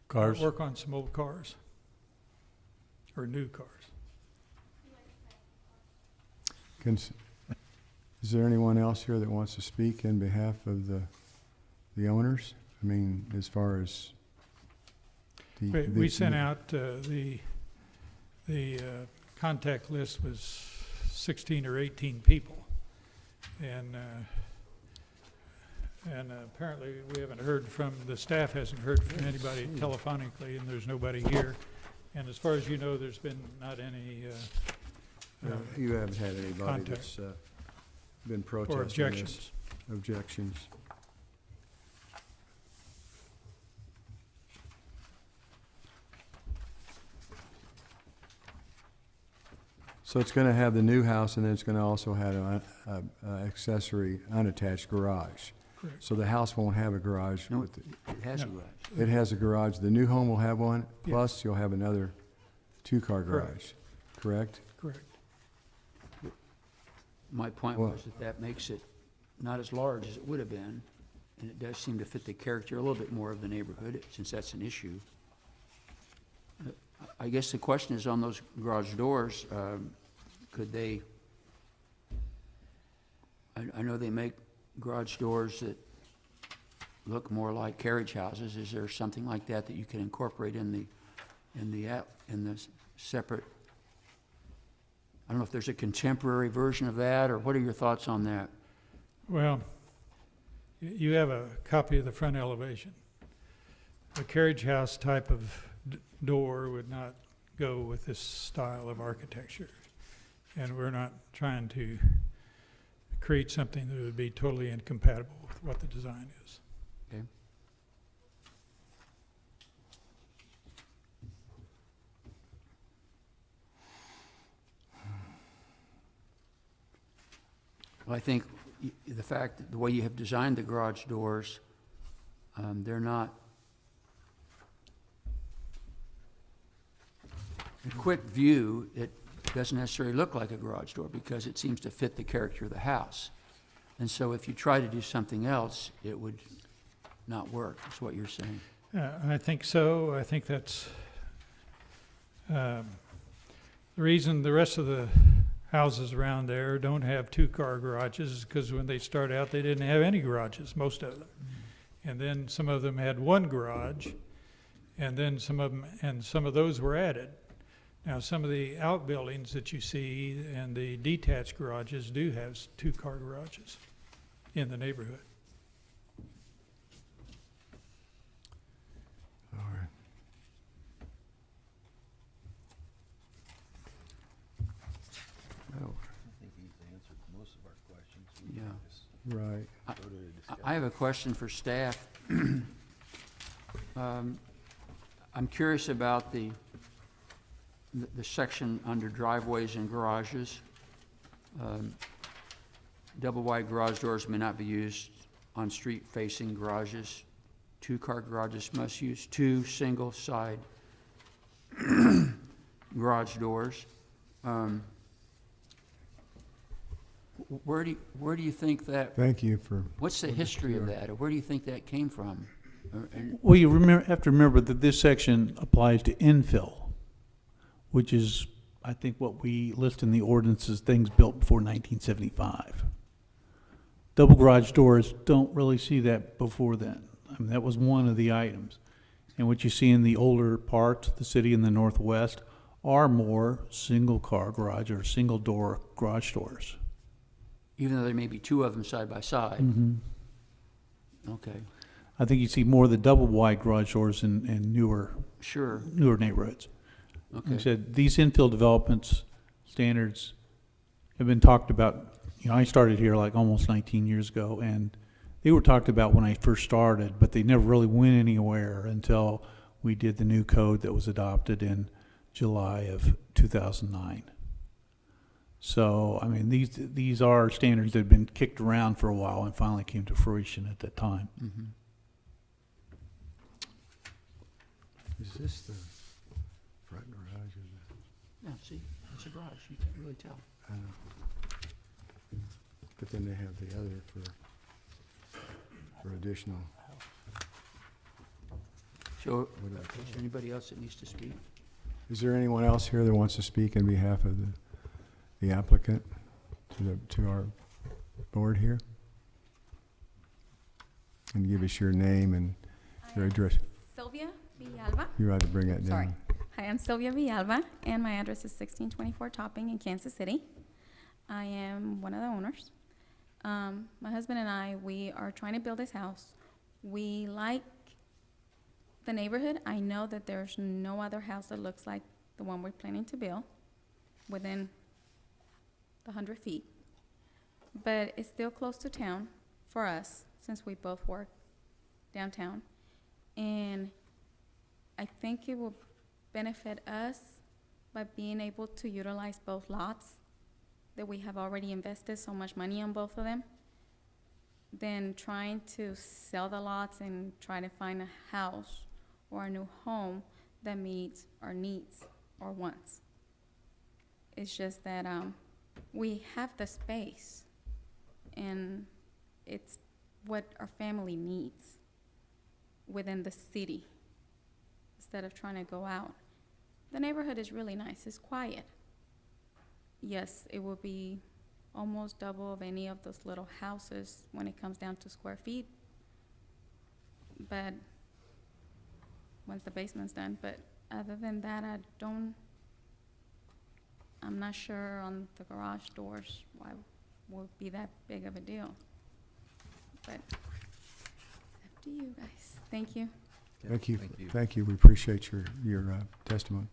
cars? Work on some old cars or new cars. is there anyone else here that wants to speak in behalf of the owners? I mean, as far as We sent out the contact list was 16 or 18 people, and apparently we haven't heard from, the staff hasn't heard from anybody telephonically, and there's nobody here. And as far as you know, there's been not any No, you haven't had anybody contact that's been or protesting objections. this. Objections. So it's going to have the new house, and then it's going to also have an accessory unattached garage. Correct. So the house won't have a garage. No, with it has a No. garage. It has a garage. The new home will have one, Yeah. plus you'll have another 2-car Correct. garage, correct? Correct. My point Well- was that makes it not as large as it would have been, and it does seem to fit the character a little bit more of the neighborhood, since that's an issue. I guess the question is on those garage doors, could they, I know they make garage doors that look more like carriage houses. Is there something like that that you can incorporate in the separate? I don't know if there's a contemporary version of that, or what are your thoughts on that? Well, you have a copy of the front elevation. A carriage house type of door would not go with this style of architecture. And we're not trying to create something that would be totally incompatible with what the design is. Okay. Well, I think the fact that the way you have designed the garage doors, they're not, a quick view, it doesn't necessarily look like a garage door because it seems to fit the character of the house. And so if you try to do something else, it would not work, is what you're saying. I think so. I think that's the reason the rest of the houses around there don't have two-car garages is because when they start out, they didn't have any garages, most of them. And then some of them had one garage, and then some of those were added. Now, some of the outbuildings that you see and the detached garages do have two-car garages in the neighborhood. All right. Oh, I think he's answered most of our questions. We can Yeah. just right. go to the discussion. I have a question for staff. I'm curious about the section under driveways and garages. Double wide garage doors may not be used on street-facing garages. Two-car garages must use two single-side garage doors. Where do you think that, Thank you for, what's the history of that, or where do you think that came from? Well, you have to remember that this section applies to infill, which is, I think, what we list in the ordinance as things built before 1975. Double garage doors don't really see that before then. I mean, that was one of the items. And what you see in the older parts of the city in the northwest are more single-car garage or single-door garage doors. Even though there may be two of them side by side? Okay, I think you see more of the double-wide garage doors in newer sure, neighborhoods. Like I okay. said, these infill developments standards have been talked about. You know, I started here like almost 19 years ago, and they were talked about when I first started, but they never really went anywhere until we did the new code that was adopted in July of 2009. So, I mean, these are standards that have been kicked around for a while and finally came to fruition at that time. Mhm. is this the front garage or the? Yeah, see, it's a garage, you can't really tell. I know. But then they have the other for additional. So, What do I is call there anybody else that needs to speak? Is there anyone else here that wants to speak on behalf of the applicant to our board here? And give us your name and your address. Sylvia Villalba. You ought to bring that Sorry. down. Hi, I'm Sylvia Villalba, and my address is 1624 Topping in Kansas City. I am one of the owners. My husband and I, we are trying to build this house. We like the neighborhood. I know that there's no other house that looks like the one we're planning to build within the 100 feet. But it's still close to town for us, since we both work downtown. And I think it will benefit us by being able to utilize both lots, that we have already invested so much money on both of them, than trying to sell the lots and try to find a house or a new home that meets our needs or wants. It's just that we have the space, and it's what our family needs within the city instead of trying to go out. The neighborhood is really nice. It's quiet. Yes, it will be almost double of any of those little houses when it comes down to square feet. But once the basement's done, but other than that, I'm not sure on the garage doors why will be that big of a deal. But it's up to you guys. Thank you. Thank you. Thank you. Thank you. We appreciate your testimony.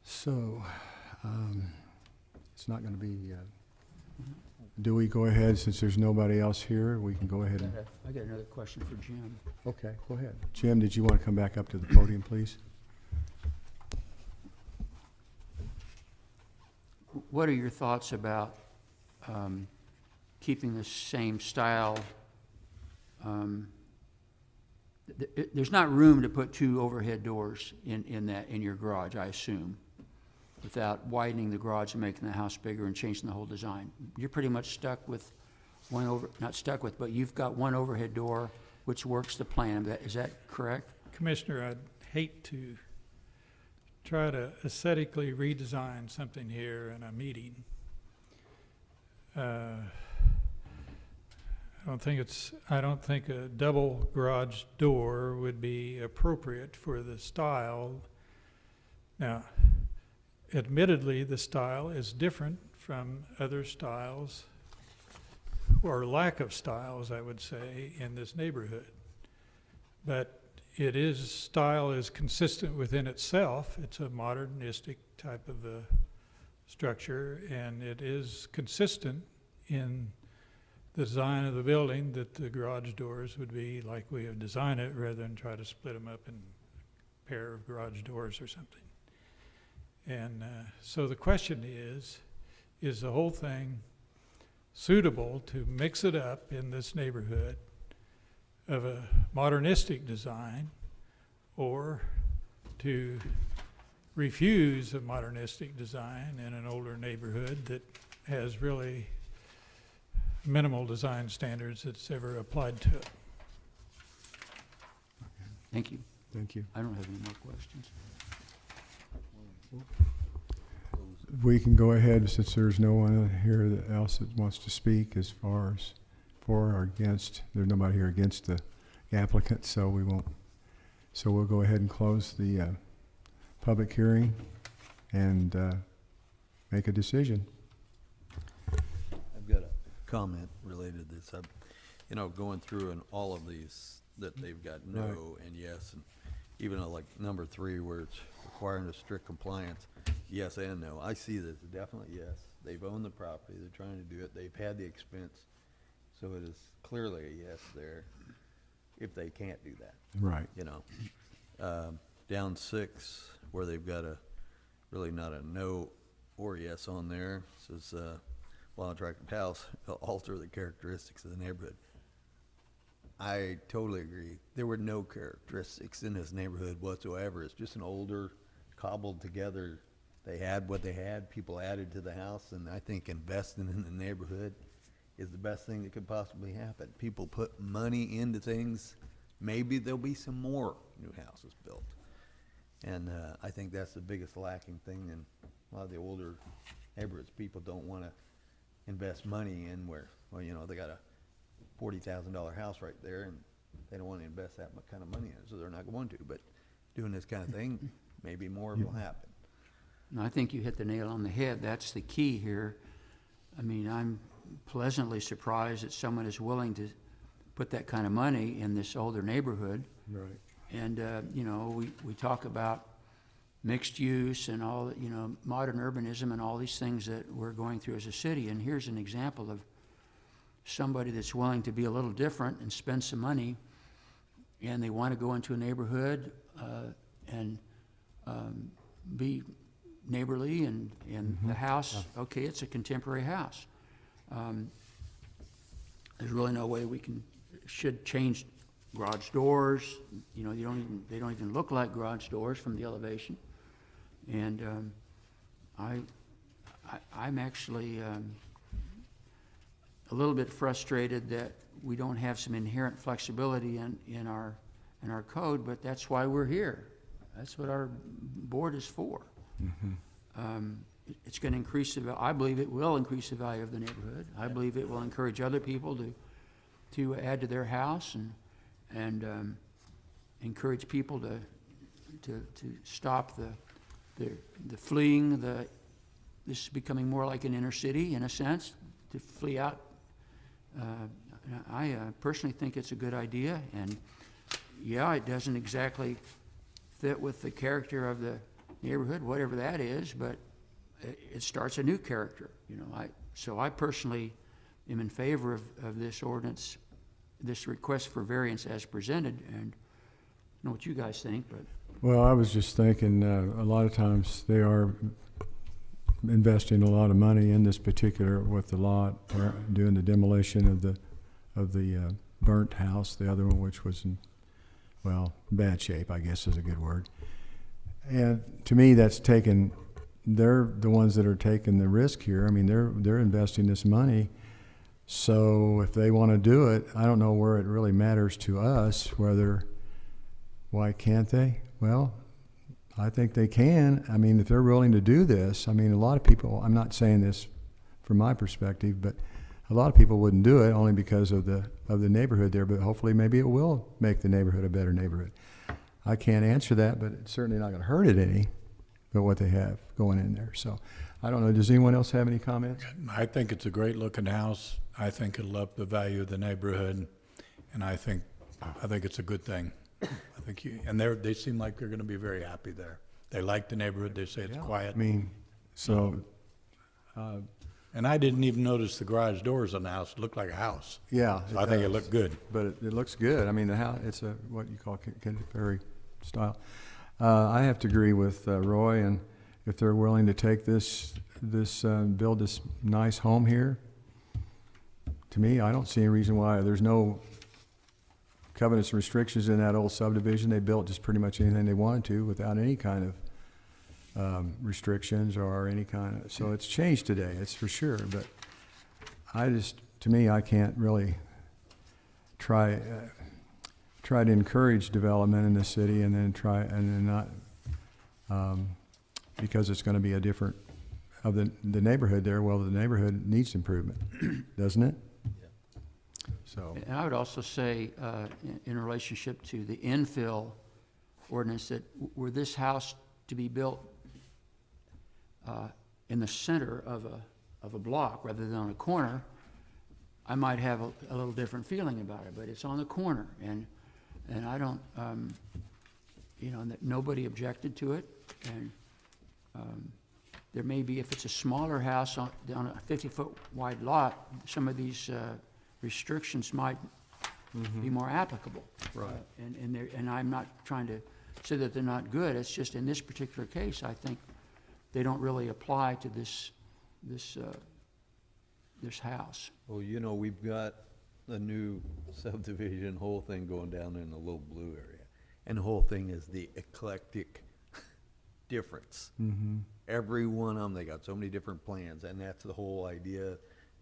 So, It's not gonna be, do we go ahead, since there's nobody else here, we can go ahead and, I got another question for Jim. okay, go ahead. Jim, did you want to come back up to the podium, please? What are your thoughts about keeping the same style? There's not room to put two overhead doors in your garage, I assume, without widening the garage and making the house bigger and changing the whole design. You're pretty much stuck with not stuck with, but you've got one overhead door which works the plan. Is that correct? Commissioner, I'd hate to try to aesthetically redesign something here in a meeting. I don't think a double garage door would be appropriate for the style. Now, admittedly, the style is different from other styles, or lack of styles, I would say, in this neighborhood. But style is consistent within itself. It's a modernistic type of a structure, and it is consistent in the design of the building that the garage doors would be like we have designed it, rather than try to split them up in a pair of garage doors or something. And so the question is the whole thing suitable to mix it up in this neighborhood of a modernistic design, or to refuse a modernistic design in an older neighborhood that has really minimal design standards that's ever applied to it? Thank you. Thank you. I don't have any more questions. We can go ahead, since there's no one here else that wants to speak as far as for or against. There's nobody here against the applicant, so we won't. So we'll go ahead and close the public hearing and make a decision. I've got a comment related to this. Going through and all of these that they've got no and yes, and even like number 3 where it's requiring a strict compliance, yes and no. I see this definitely yes. They've owned the property. They're trying to do it. They've had the expense. So it is clearly a yes there if they can't do that. Right. Down 6 where they've got really not a no or yes on there. Says, while attractive house will alter the characteristics of the neighborhood. I totally agree. There were no characteristics in this neighborhood whatsoever. It's just an older, cobbled together. They had what they had. People added to the house, and I think investing in the neighborhood is the best thing that could possibly happen. People put money into things. Maybe there'll be some more new houses built. And I think that's the biggest lacking thing in a lot of the older neighborhoods. People don't want to invest money in where, they got a $40,000 house right there, and they don't want to invest that much kind of money in it, so they're not going to. But doing this kind of thing, maybe more will happen. No, I think you hit the nail on the head. That's the key here. I mean, I'm pleasantly surprised that someone is willing to put that kind of money in this older neighborhood. Right. And, we talk about mixed use and all, modern urbanism and all these things that we're going through as a city. And here's an example of somebody that's willing to be a little different and spend some money, and they want to go into a neighborhood and be neighborly, and the house, okay, it's a contemporary house. There's really no way should change garage doors. They don't even look like garage doors from the elevation. And I'm actually a little bit frustrated that we don't have some inherent flexibility in our code, but that's why we're here. That's what our board is for. It's going to increase I believe it will increase the value of the neighborhood. I believe it will encourage other people to add to their house and encourage people to stop the fleeing. This is becoming more like an inner city in a sense, to flee out. I personally think it's a good idea, and yeah, it doesn't exactly fit with the character of the neighborhood, whatever that is, but it starts a new character, you know. So I personally am in favor of this ordinance, this request for variance as presented, and I don't know what you guys think, but. Well, I was just thinking, a lot of times they are investing a lot of money in this particular, with the lot, or doing the demolition of the burnt house, the other one, which was in, well, bad shape, I guess is a good word. And to me, that's taken, they're the ones that are taking the risk here. I mean, they're investing this money. So if they want to do it, I don't know where it really matters to us, why can't they? Well, I think they can. I mean, if they're willing to do this, I mean, a lot of people, I'm not saying this from my perspective, but a lot of people wouldn't do it only because of the neighborhood there, but hopefully maybe it will make the neighborhood a better neighborhood. I can't answer that, but it's certainly not going to hurt it any, but what they have going in there. So I don't know. Does anyone else have any comments? I think it's a great looking house. I think it'll up the value of the neighborhood, and I think it's a good thing. I think they seem like they're going to be very happy there. They like the neighborhood. They say it's quiet. I mean, so, And I didn't even notice the garage doors on the house. It looked like a house. yeah. So I think it looked good. But it looks good. I mean, the house, it's a, what you call contemporary style. I have to agree with Roy, and if they're willing to take build this nice home here, to me, I don't see any reason why. There's no covenants and restrictions in that old subdivision. They built just pretty much anything they wanted to without any kind of restrictions or any kind of, so it's changed today, it's for sure. But to me, I can't really try to encourage development in the city and then not, because it's going to be a different of the neighborhood there. Well, the neighborhood needs improvement, doesn't it? So. And I would also say, in relationship to the infill ordinance, that were this house to be built in the center of a block rather than on a corner, I might have a little different feeling about it. But it's on the corner, and I don't, that nobody objected to it, and there may be, if it's a smaller house on a 50-foot wide lot, some of these restrictions might be more applicable. Right. And I'm not trying to say that they're not good. It's just in this particular case, I think they don't really apply to this house. Well, we've got a new subdivision, whole thing going down in the little blue area. And the whole thing is the eclectic difference. Mm-hmm. Every one of them, they got so many different plans, and that's the whole idea,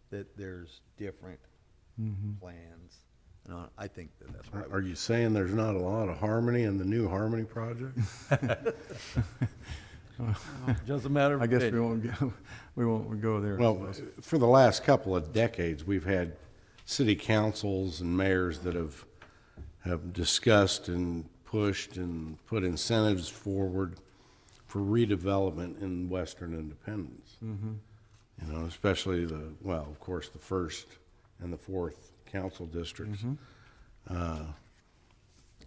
that there's different plans. And I think that's right. Are you saying there's not a lot of harmony in the new Harmony project? Just a matter of I guess opinion. we won't go there. Well, for the last couple of decades, we've had city councils and mayors that have discussed and pushed and put incentives forward for redevelopment in Western Independence. Mm-hmm. Especially of course, the 1st and the 4th council districts.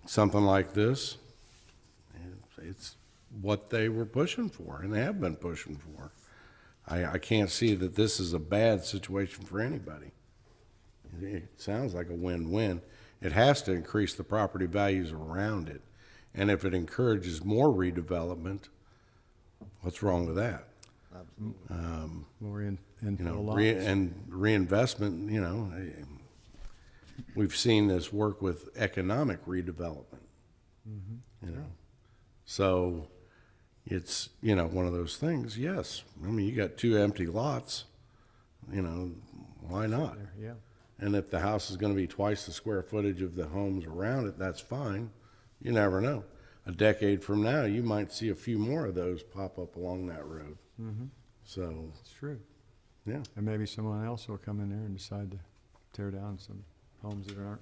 Something like this, it's what they were pushing for, and they have been pushing for. I can't see that this is a bad situation for anybody. It sounds like a win-win. It has to increase the property values around it, and if it encourages more redevelopment, what's wrong with that? Absolutely. More infill lots. And reinvestment, we've seen this work with economic redevelopment. So it's, one of those things, yes. I mean, you got 2 empty lots, why not? Yeah. And if the house is going to be twice the square footage of the homes around it, that's fine. You never know. A decade from now, you might see a few more of those pop up along that road. Mm-hmm. So, It's true. yeah. And maybe someone else will come in there and decide to tear down some homes that aren't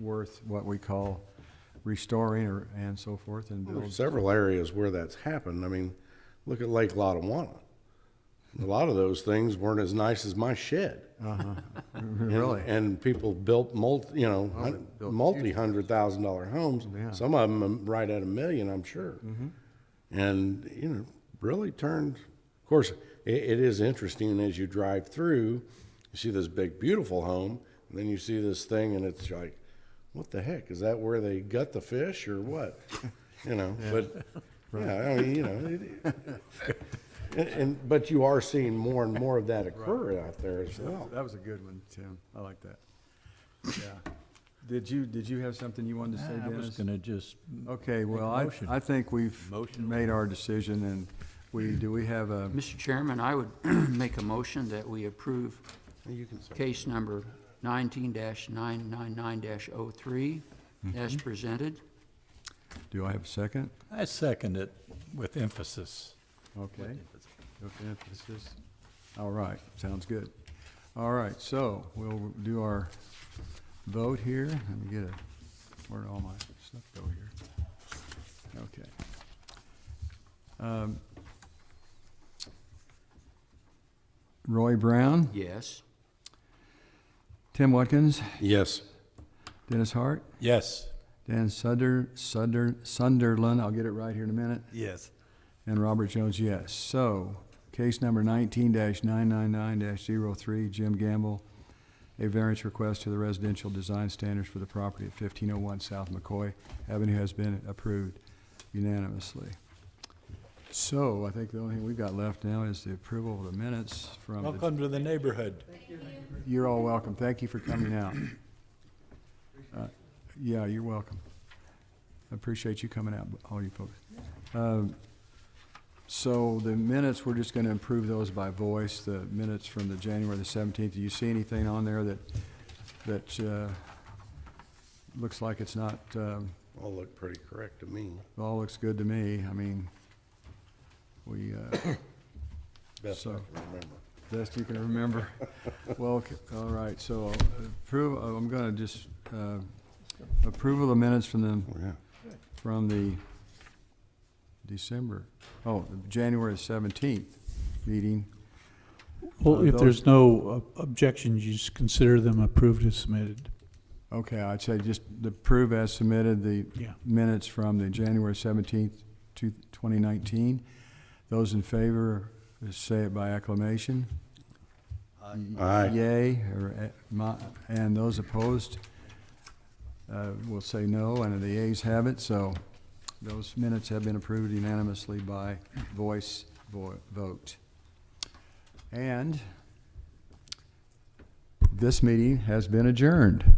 worth what we call restoring and so forth, and build. There's several areas where that's happened. I mean, look at Lake Lotawana. A lot of those things weren't as nice as my shed. Really? And people built multi-$100,000 homes. Yeah. Some of them right at $1 million, I'm sure. Mm-hmm. And, really turned Of course, it is interesting as you drive through, you see this big, beautiful home, and then you see this thing, and it's like, what the heck? Is that where they gut the fish or what? You know, but, yeah, I mean, you know, but you are seeing more and more of that occur out there as well. That was a good one, Tim. I like that. Yeah. Did you have something you wanted to say, I was Dennis? gonna just, Okay, well, Make a motion. I think we've made our decision, and do we have a, Mr. Chairman, I would make a motion that we approve You can say. case number 19-999-03 as presented. do I have a second? I second it with emphasis. Okay. With emphasis. All right, sounds good. All right, so we'll do our vote here. Let me get where'd all my stuff go here? Okay. Roy Brown, Yes. Tim Watkins, Yes. Dennis Hart, Yes. Dan Sunderland, I'll get it right here in a minute, Yes. and Robert Jones, yes. So, case number 19-999-03, Jim Gamble, a variance request to the residential design standards for the property at 1501 South McCoy Avenue has been approved unanimously. So, I think the only thing we've got left now is the approval of the minutes from the... Welcome to the neighborhood. You're all welcome. Thank you for coming out. Yeah, you're welcome. I appreciate you coming out, all you folks. So the minutes, we're just gonna approve those by voice, the minutes from the January the 17th. Do you see anything on there that looks like it's not, All look pretty correct to me. all looks good to me? I mean, we, Best I So- can remember. best you can remember. Well, all right, so I'm gonna just, approval of the minutes from Oh, yeah. the January 17th meeting. Well, if those- there's no objections, you just consider them approved as submitted. Okay, I'd say just approve as submitted the Yeah. minutes from the January 17th, 2019. Those in favor, say it by acclamation. Aye. Yay, and those opposed will say no, and the ayes have it, so those minutes have been approved unanimously by voice vote. And this meeting has been adjourned.